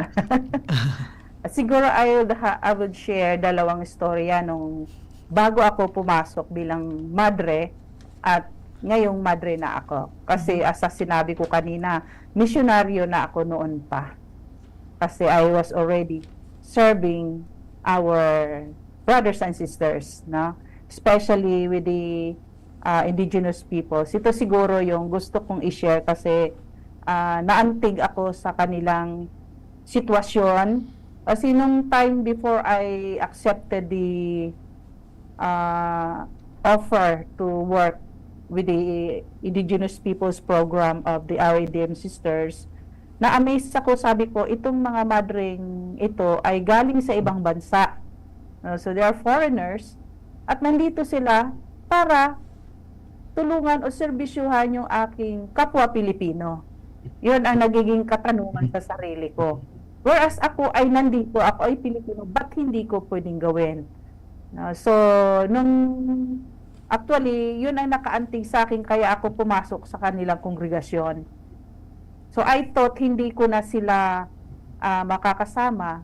Siguro I would share dalawang istorya nung bago ako pumasok bilang madre at ngayong madre na ako. Kasi as sinabi ko kanina, misyonaryo na ako noon pa. Kasi I was already serving our brothers and sisters, no? Especially with the indigenous peoples. Ito siguro yung gusto kong i-share kasi naantig ako sa kanilang sitwasyon. Kasi nung time before I accepted the offer to work with the Indigenous Peoples Program of the RADM Sisters, na-amaze ako, sabi ko, itong mga madring ito ay galing sa ibang bansa. So they are foreigners at nandito sila para tulungan o serbisyuhan yung aking kapwa Pilipino. Yun ang nagiging katanungan sa sarili ko. Whereas ako ay nandito, ako ay Pilipino, ba't hindi ko pwedeng gawin? So, actually, yun ang nakaantig sa akin, kaya ako pumasok sa kanilang kongregasyon. So, I thought hindi ko na sila makakasama.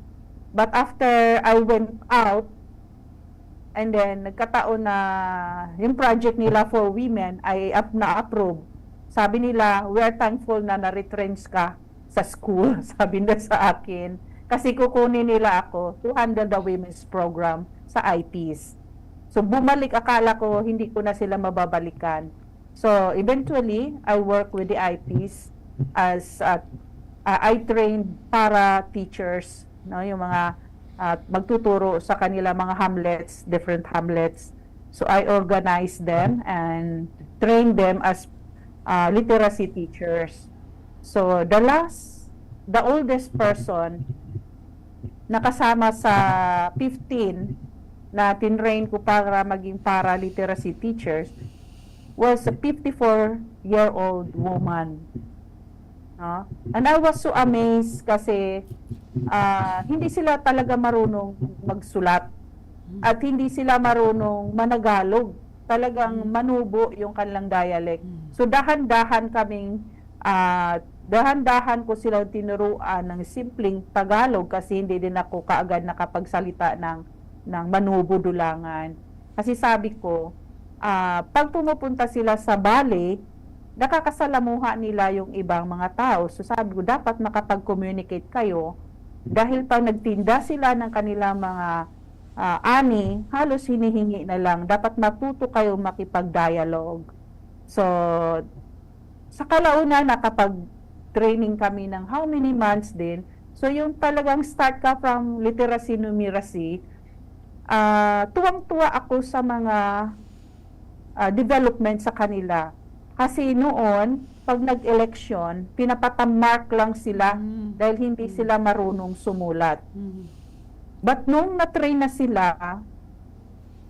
But after I went out, and then nagkataon na yung project nila for women ay na-approve. Sabi nila, we are thankful na na-retrench ka sa school, sabi nila sa akin. Kasi kukunin nila ako to handle the women's program sa IPs. So bumalik, akala ko hindi ko na sila mababalikan. So eventually, I work with the IPs as I trained para teachers, no, yung mga magtuturo sa kanila mga hamlets, different hamlets. So I organize them and train them as literacy teachers. So the oldest person nakasama sa 15 na tinrain ko para maging para-literacy teachers was a 54-year-old woman. And I was so amazed kasi hindi sila talaga marunong magsulat at hindi sila marunong managalog. Talagang manubo yung kanilang dialect. So dahan-dahan ko silang tinuruan ng simpleng Tagalog kasi hindi din ako kaagad nakapagsalita ng manubo-dulangan. Kasi sabi ko, pag pumupunta sila sa ballet, nakakasalamuha nila yung ibang mga tao. So sabi ko, dapat makapag-communicate kayo Dahil pag nagtinda sila ng kanilang mga ani, halos hinihingi na lang. Dapat matuto kayo makipag-dialogue. So, sa kalaunan, nakapag-training kami ng how many months din. So, yung talagang start ka from literacy, numeracy, tuwang-tuwa ako sa mga development sa kanila. Kasi noon, pag nag-eleksyon, pinapatamark lang sila dahil hindi sila marunong sumulat. But nung na-train na sila,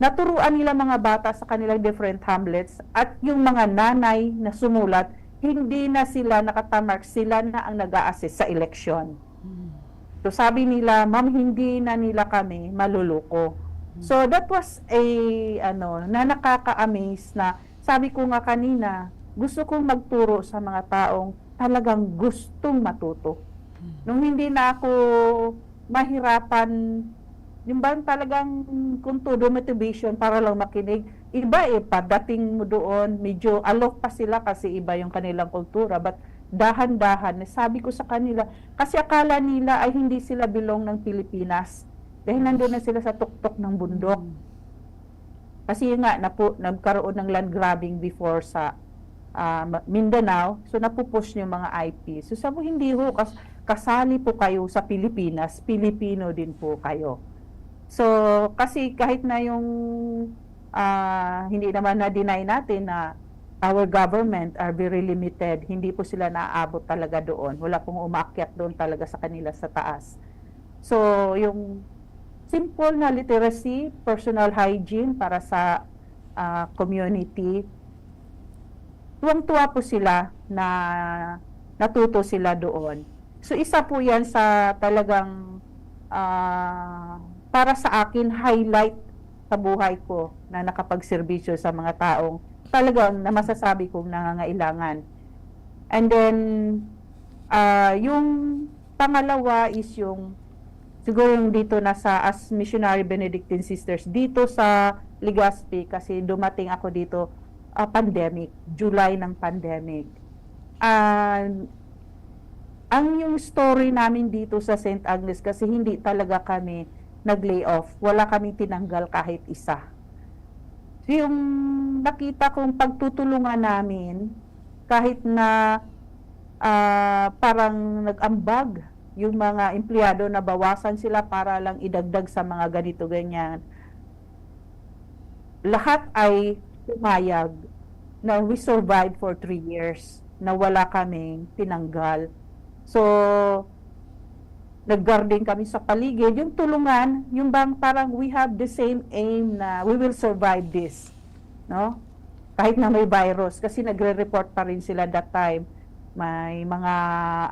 naturuan nila mga bata sa kanilang different hamlets at yung mga nanay na sumulat, hindi na sila nakatamark, sila na ang nag-a-assist sa eleksyon. So sabi nila, ma'am, hindi na nila kami maluluko. So that was na nakaka-amaze na sabi ko nga kanina, gusto kong magturo sa mga taong talagang gustong matuto. Nung hindi na ako mahirapan, yung ba talagang kung todo motivation para lang makinig, iba pagdating mo doon, medyo alok pa sila kasi iba yung kanilang kultura, but dahan-dahan, sabi ko sa kanila, kasi akala nila ay hindi sila belong ng Pilipinas, dahil nandun na sila sa tuktok ng bundok. Kasi nga, nagkaroon ng land grabbing before sa Mindanao, so napupush yung mga IP. So sabi, hindi ho, kasali po kayo sa Pilipinas, Pilipino din po kayo. So, kasi kahit na yung hindi naman na-deny natin na our government are very limited, hindi po sila naaabot talaga doon. Wala pong umaakyat doon talaga sa kanila sa taas. So, yung simple na literacy, personal hygiene para sa community, tuwang-tuwa po sila na natuto sila doon. So, isa po yan sa talagang para sa akin, highlight sa buhay ko na nakapagserbisyo sa mga taong talagang na masasabi kong nangangailangan. And then, yung pangalawa is yung, siguro yung dito nasa as missionary Benedictine sisters, dito sa Legazpi, kasi dumating ako dito, pandemic, July ng pandemic. Ang yung story namin dito sa St. Agnes, kasi hindi talaga kami nag-lay off. Wala kaming tinanggal kahit isa. Yung nakita kong pagtutulungan namin, kahit na parang nag-ambag yung mga empleyado na bawasan sila para lang idagdag sa mga ganito ganyan. Lahat ay pumayag na we survived for 3 years na wala kaming tinanggal. So, nag-garden kami sa paligid, yung tulungan, yung bang parang we have the same aim na we will survive this, no? Kahit na may virus, kasi nagre-report pa rin sila that time, may mga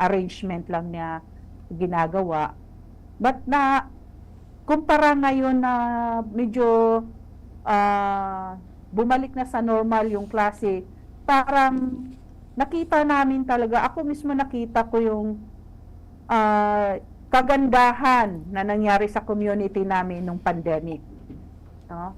arrangement lang niya ginagawa. But na, kumpara ngayon na medyo bumalik na sa normal yung klase, parang nakita namin talaga, ako mismo nakita ko yung kagandahan na nangyari sa community namin nung pandemic. No?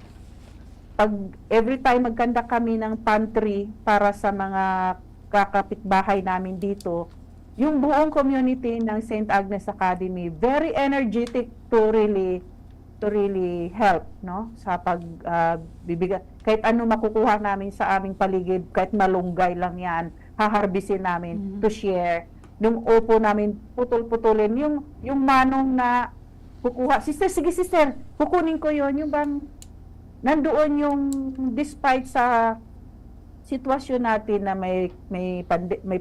Pag every time magkanda kami ng pantry para sa mga kakapitbahay namin dito, yung buong community ng St. Agnes Academy, very energetic to really help, no? Sa pagbibigay, kahit ano makukuha namin sa aming paligid, kahit malunggay lang yan, haharbisin namin to share. Nung upo namin, putol-putulin, yung manong na kukuha, sister, sige sister, kukunin ko yon, yung bang nandoon yung despite sa sitwasyon natin na may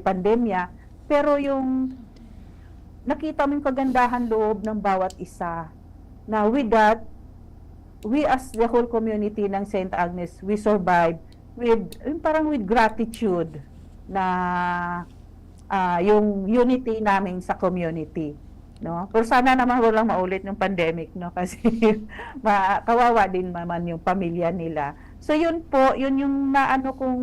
pandemya, pero yung nakita mo yung kagandahan loob ng bawat isa. Now with that, we as the whole community ng St. Agnes, we survive with, parang with gratitude na yung unity namin sa community, no? Pero sana naman walang maulit ng pandemic, no? Kasi kawawa din naman yung pamilya nila. So yun po, yun yung naano kong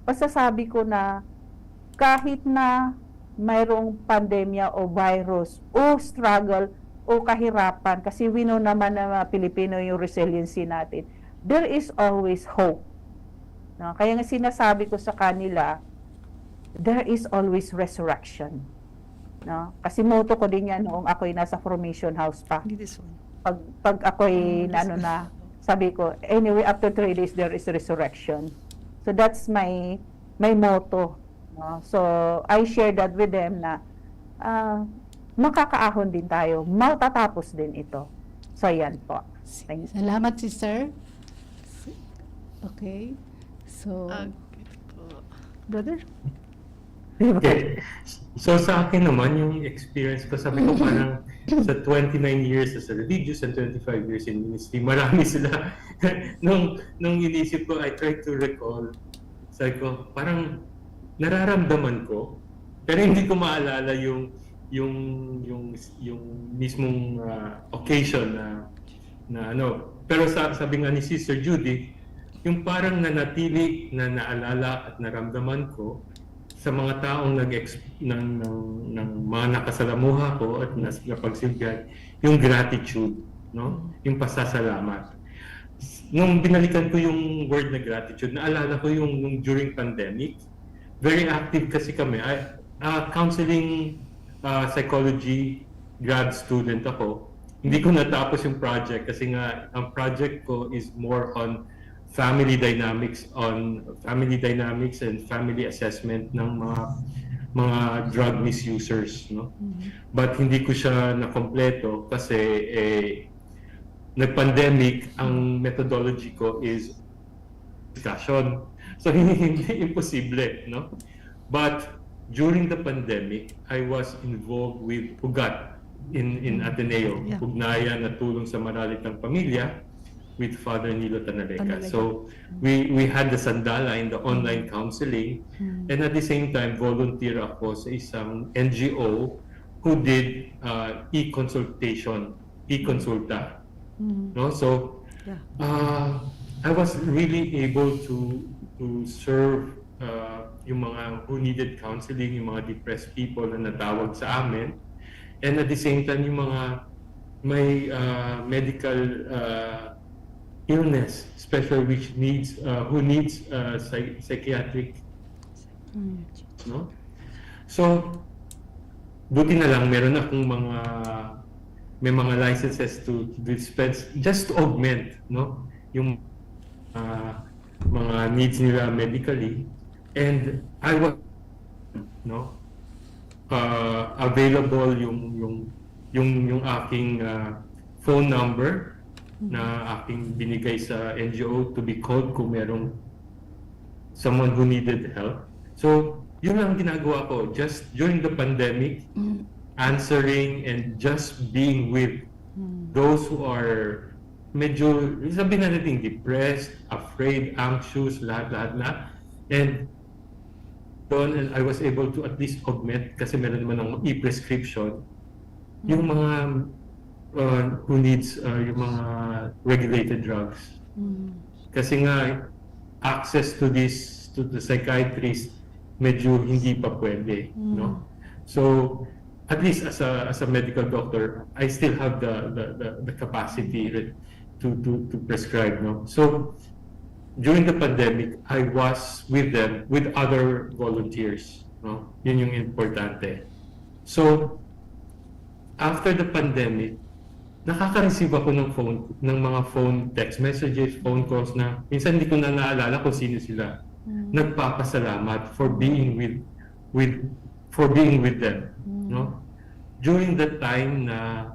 masasabi ko na kahit na mayroong pandemya o virus o struggle o kahirapan, kasi we know naman na Pilipino yung resiliency natin, there is always hope. No, kaya nga sinasabi ko sa kanila, there is always resurrection. No? Kasi motto ko din yan noong ako'y nasa formation house pa. This one. Pag ako'y sabi ko, anyway, after 3 days there is resurrection. So that's my motto. No? So I share that with them na makakaahon din tayo, matatapos din ito. So yan po. Thank you. Salamat, sister. Okay. So, brother? Okay. So sa akin naman, yung experience ko, sabi ko parang sa 29 years as a religious and 25 years in ministry, marami sila. nung inisip ko, I try to recall, sabi ko, parang nararamdaman ko, pero hindi ko maalala yung mismong occasion na ano. Pero sabi nga ni Sister Judy, yung parang nanatili na naalala at naramdaman ko sa mga taong ng mga nakasalamuha ko at napagsilbihan, yung gratitude, no? Yung pasasalamat. Nung binalikan ko yung word na gratitude, naalala ko yung during pandemic, very active kasi kami. Counseling psychology grad student ako. Hindi ko natapos yung project kasi nga ang project ko is more on family dynamics and family assessment ng mga drug misusers, no? But hindi ko siya nakompleto kasi nag-pandemic, ang methodology ko is discussion. So hindi imposible, no? But during the pandemic, I was involved with Pugat in Ateneo, Pugnaya na tulong sa maralitang pamilya with Father Nilo Tanaleca. So we had the Sandala in the online counseling, and at the same time volunteer ako sa isang NGO who did e-consulta. No? So I was really able to serve yung mga who needed counseling, yung mga depressed people na natawag sa amin, and at the same time yung mga may medical illness, especially which needs who needs psychiatric, no? So buti na lang meron akong may mga licenses to dispense just to augment, no, yung mga needs nila medically. And I was, no, available yung aking phone number na aking binigay sa NGO to be called kung merong someone who needed help. So yun lang ginagawa ko just during the pandemic, answering and just being with those who are medyo, sabihin na natin, depressed, afraid, anxious, lahat na. And doon, I was able to at least augment, kasi meron naman ng e-prescription, yung mga who needs yung mga regulated drugs. Kasi nga, access to the psychiatrist, medyo hindi pa pwede, no? So, at least as a medical doctor, I still have the capacity to prescribe, no? So during the pandemic, I was with them, with other volunteers, no? Yun yung importante. So after the pandemic, nakaka-receive ako ng mga phone text messages, phone calls na minsan hindi ko na naalala kung sino sila. Nagpapasalamat for being with them, no? During that time na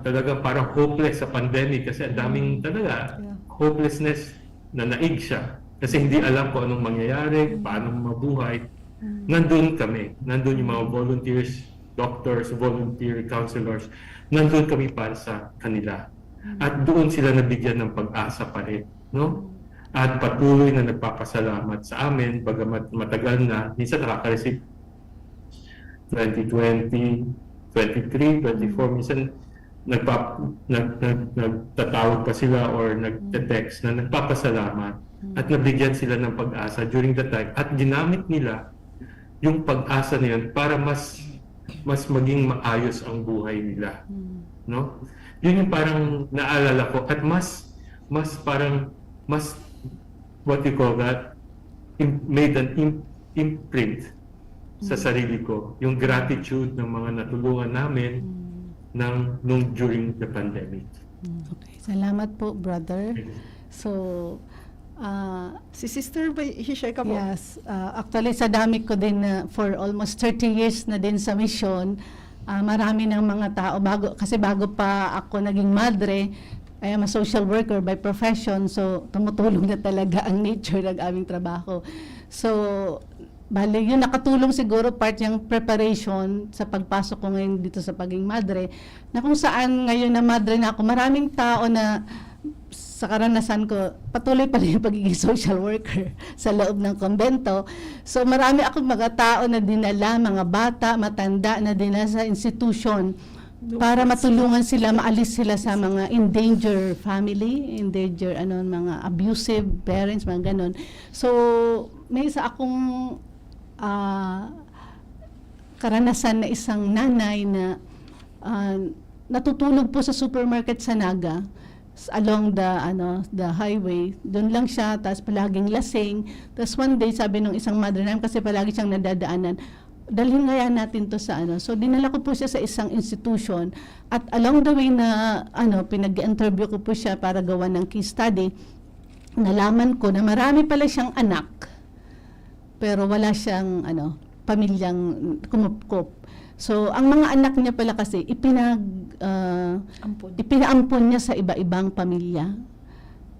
talaga parang hopeless sa pandemic kasi ang daming talaga hopelessness na naig siya kasi hindi alam kung anong mangyayari, paano mabuhay. Nandun kami, nandun yung mga volunteers, doctors, volunteer counselors, nandun kami para sa kanila. At doon sila nabigyan ng pag-asa pa rin, no? At patuloy na nagpapasalamat sa amin, bagamat matagal na, minsan nakaka-receive 2020, 23, 24, minsan nagtatawag pa sila or nagte-text na nagpapasalamat at nabigyan sila ng pag-asa during that time at ginamit nila yung pag-asa na yun para mas maging maayos ang buhay nila, no? Yun yung parang naalala ko at mas what you call that, made an imprint sa sarili ko yung gratitude ng mga natulungan namin nung during the pandemic. Okay. Salamat po, brother. So, Si Sister, i-share ka po. yes, actually sa dami ko din na for almost 30 years na din sa mission, marami ng mga tao, kasi bago pa ako naging madre, I am a social worker by profession, so tumutulong na talaga ang nature ng aming trabaho. So, bale, yun nakatulong siguro part yung preparation sa pagpasok ko ngayon dito sa pagiging madre, na kung saan ngayon na madre na ako, maraming tao na sa karanasan ko, patuloy pa rin yung pagiging social worker sa loob ng kumbento. So marami akong mga tao na dinala, mga bata, matanda na dinala sa institution para matulungan sila, maalis sila sa mga endanger family, endanger mga abusive parents, mga ganon. So may isa akong karanasan na isang nanay na natutulog po sa supermarket sa Naga, along the highway. Doon lang siya, tapos palaging lasing. Tapos one day, sabi nung isang mother namin, kasi palagi siyang nadadaanan, dalhin nga natin to sa So dinala ko po siya sa isang institution, at along the way na pinag-interview ko po siya para gawa ng case study, nalaman ko na marami pala siyang anak, pero wala siyang pamilyang kumupkup. So, ang mga anak niya pala kasi ipinaampon niya sa iba-ibang pamilya.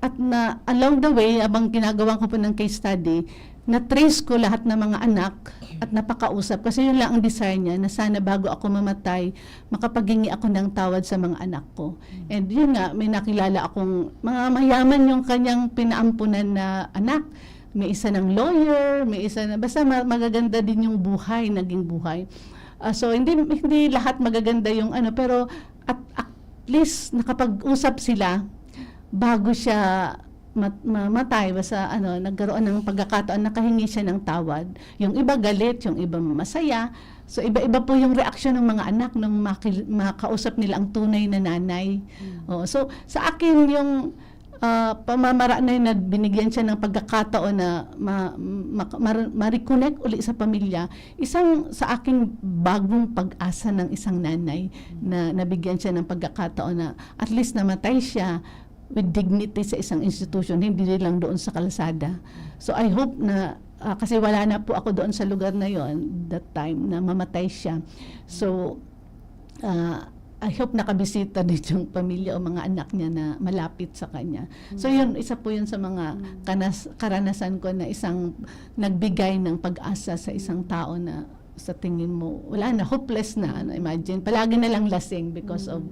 At na along the way, abang ginagawa ko po ng case study, na-trace ko lahat ng mga anak at napakausap. Kasi yun lang ang desire niya, na sana bago ako mamatay, makapaghingi ako ng tawad sa mga anak ko. And yun nga, may nakilala akong mga mayaman yung kanyang pinaampunan na anak. May isa ng lawyer, may isa na, basta magaganda din yung buhay, naging buhay. So hindi lahat magaganda yung pero at least nakapag-usap sila bago siya mamatay, basta nagkaroon ng pagkakataon, nakahingi siya ng tawad. Yung iba galit, yung iba masaya. So iba-iba po yung reaksyon ng mga anak nung makausap nila ang tunay na nanay. So sa akin yung pamamaraan na yun, na binigyan siya ng pagkakataon na ma-reconnect uli sa pamilya, isang sa aking bagong pag-asa ng isang nanay na nabigyan siya ng pagkakataon na at least namatay siya with dignity sa isang institution, hindi lang doon sa kalsada. So I hope na kasi wala na po ako doon sa lugar na yon that time na mamatay siya. So I hope nakabisita din yung pamilya o mga anak niya na malapit sa kanya. So yun, isa po yun sa mga karanasan ko na isang nagbigay ng pag-asa sa isang tao na sa tingin mo, wala na, hopeless na. Imagine, palagi na lang lasing because of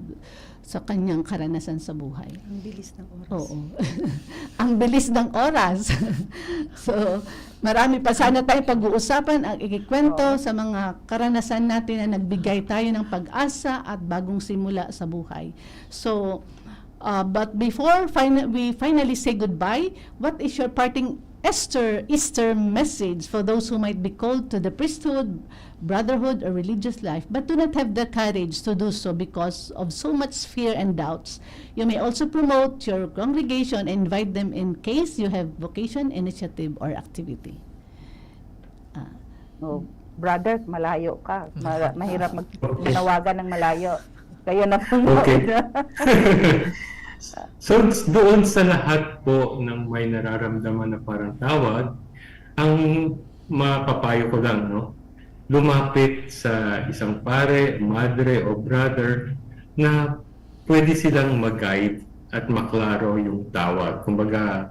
sa kanyang karanasan sa buhay. Ang bilis ng oras. Oo. Ang bilis ng oras. So, marami pa sana tayong pag-uusapan ang ikikwento sa mga karanasan natin na nagbigay tayo ng pag-asa at bagong simula sa buhay. So, but before we finally say goodbye, what is your parting Easter message for those who might be called to the priesthood, brotherhood, or religious life, but do not have the courage to do so because of so much fear and doubts? You may also promote your congregation and invite them in case you have vocation, initiative, or activity. Brother, malayo ka. Mahirap magtawagan ng malayo. Kayo na po. Okay. So doon sa lahat po ng may nararamdaman na parang tawad, ang mapapayo ko lang, lumapit sa isang pare, madre o brother na pwede silang mag-guide at maklaro yung tawad. Kumbaga,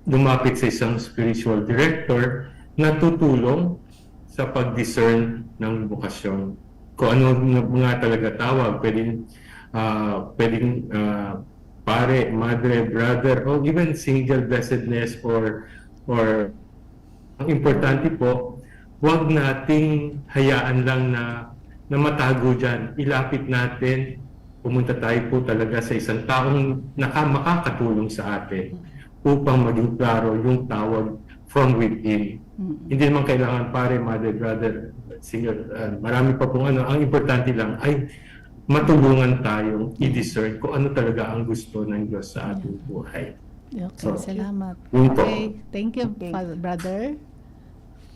lumapit sa isang spiritual director na tutulong sa pag-discern ng bukasyon. Kung ano nga talaga tawag, pwedeng pare, madre, brother, or even single blessedness or ang importante po, huwag nating hayaan lang na matago dyan. Ilapit natin, pumunta tayo po talaga sa isang taong makakatulong sa atin upang maging klaro yung tawag from within. Hindi naman kailangan pare, mother, brother, single, marami pa pong ang importante lang ay matulungan tayong i-discern kung ano talaga ang gusto ng Diyos sa ating buhay. Okay, salamat. Yun po. Okay, thank you, brother.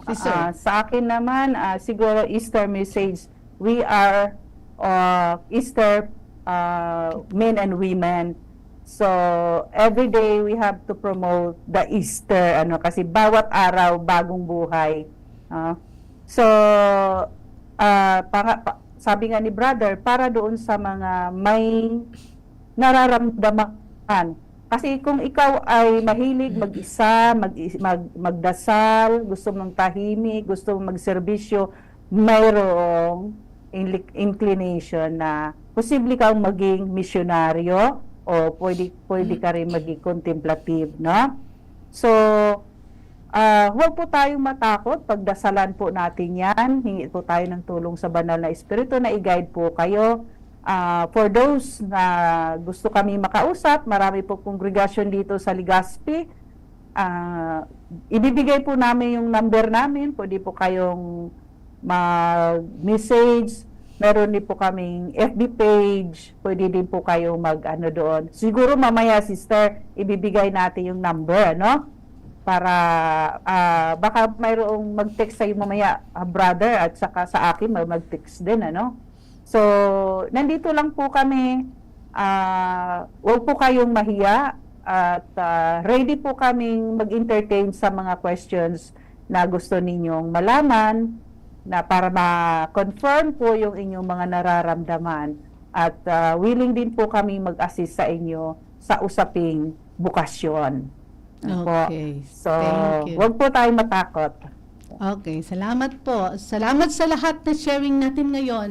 Sister. Sa akin naman, siguro Easter message, we are Easter men and women. So, every day we have to promote the Easter, kasi bawat araw, bagong buhay. So, sabi nga ni brother, para doon sa mga may nararamdaman. Kasi kung ikaw ay mahilig mag-isa, magdasal, gusto mong tahimik, gusto mong magserbisyo, mayroong inclination na posible kang maging misyonaryo o pwede ka rin maging contemplative, no? So, huwag po tayong matakot, pagdasalan po natin yan, hingi po tayo ng tulong sa banal na Espiritu na i-guide po kayo. For those na gusto kami makausap, marami po kongregasyon dito sa Legazpi, ibibigay po namin yung number namin, pwede po kayong mag-message, meron din po kaming FB page, pwede din po kayong doon. Siguro mamaya, sister, ibibigay natin yung number, para baka mayroong mag-text sa'yo mamaya, brother, at saka sa akin mag-text din, So, nandito lang po kami, huwag po kayong mahiya, at ready po kaming mag-entertain sa mga questions na gusto ninyong malaman, na para ma-confirm po yung inyong mga nararamdaman, at willing din po kami mag-assist sa inyo sa usaping bukasyon. Okay. So, Thank you. huwag po tayong matakot. Okay, salamat po. Salamat sa lahat na sharing natin ngayon.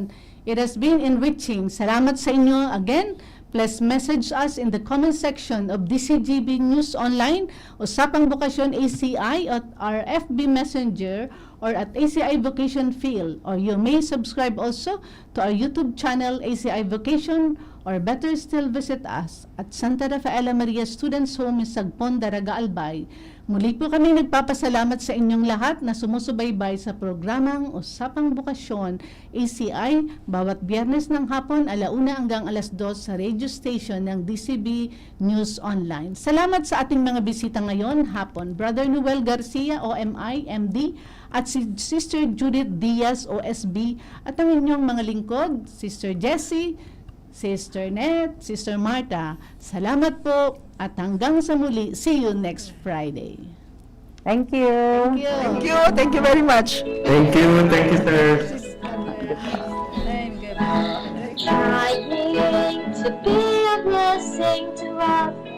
It has been enriching. Salamat sa inyo again. Please message us in the comment section of DCGB News Online, Usapang Bukasyon ACI, at our FB Messenger, or at ACI Vocation Field. Or you may subscribe also to our YouTube channel, ACI Vocation, or better still visit us at Santa Rafaela Maria Students Home in Sagpon, Daraga, Albay. Muli po kami nagpapasalamat sa inyong lahat na sumusubaybay sa programang Usapang Bukasyon ACI bawat Biyernes ng hapon 1:00 hanggang 2:00 sa radio station ng DCB News Online. Salamat sa ating mga bisita ngayon hapon, Brother Noel Garcia, OMI, MD, at si Sister Judith Diaz, OSB, at ang inyong mga lingkod, Sister Jessie, Sister Net, Sister Marta. Salamat po at hanggang sa muli. See you next Friday. Thank you. Thank you. Thank you. Thank you very much. Thank you, sir. Trying to be a blessing to others.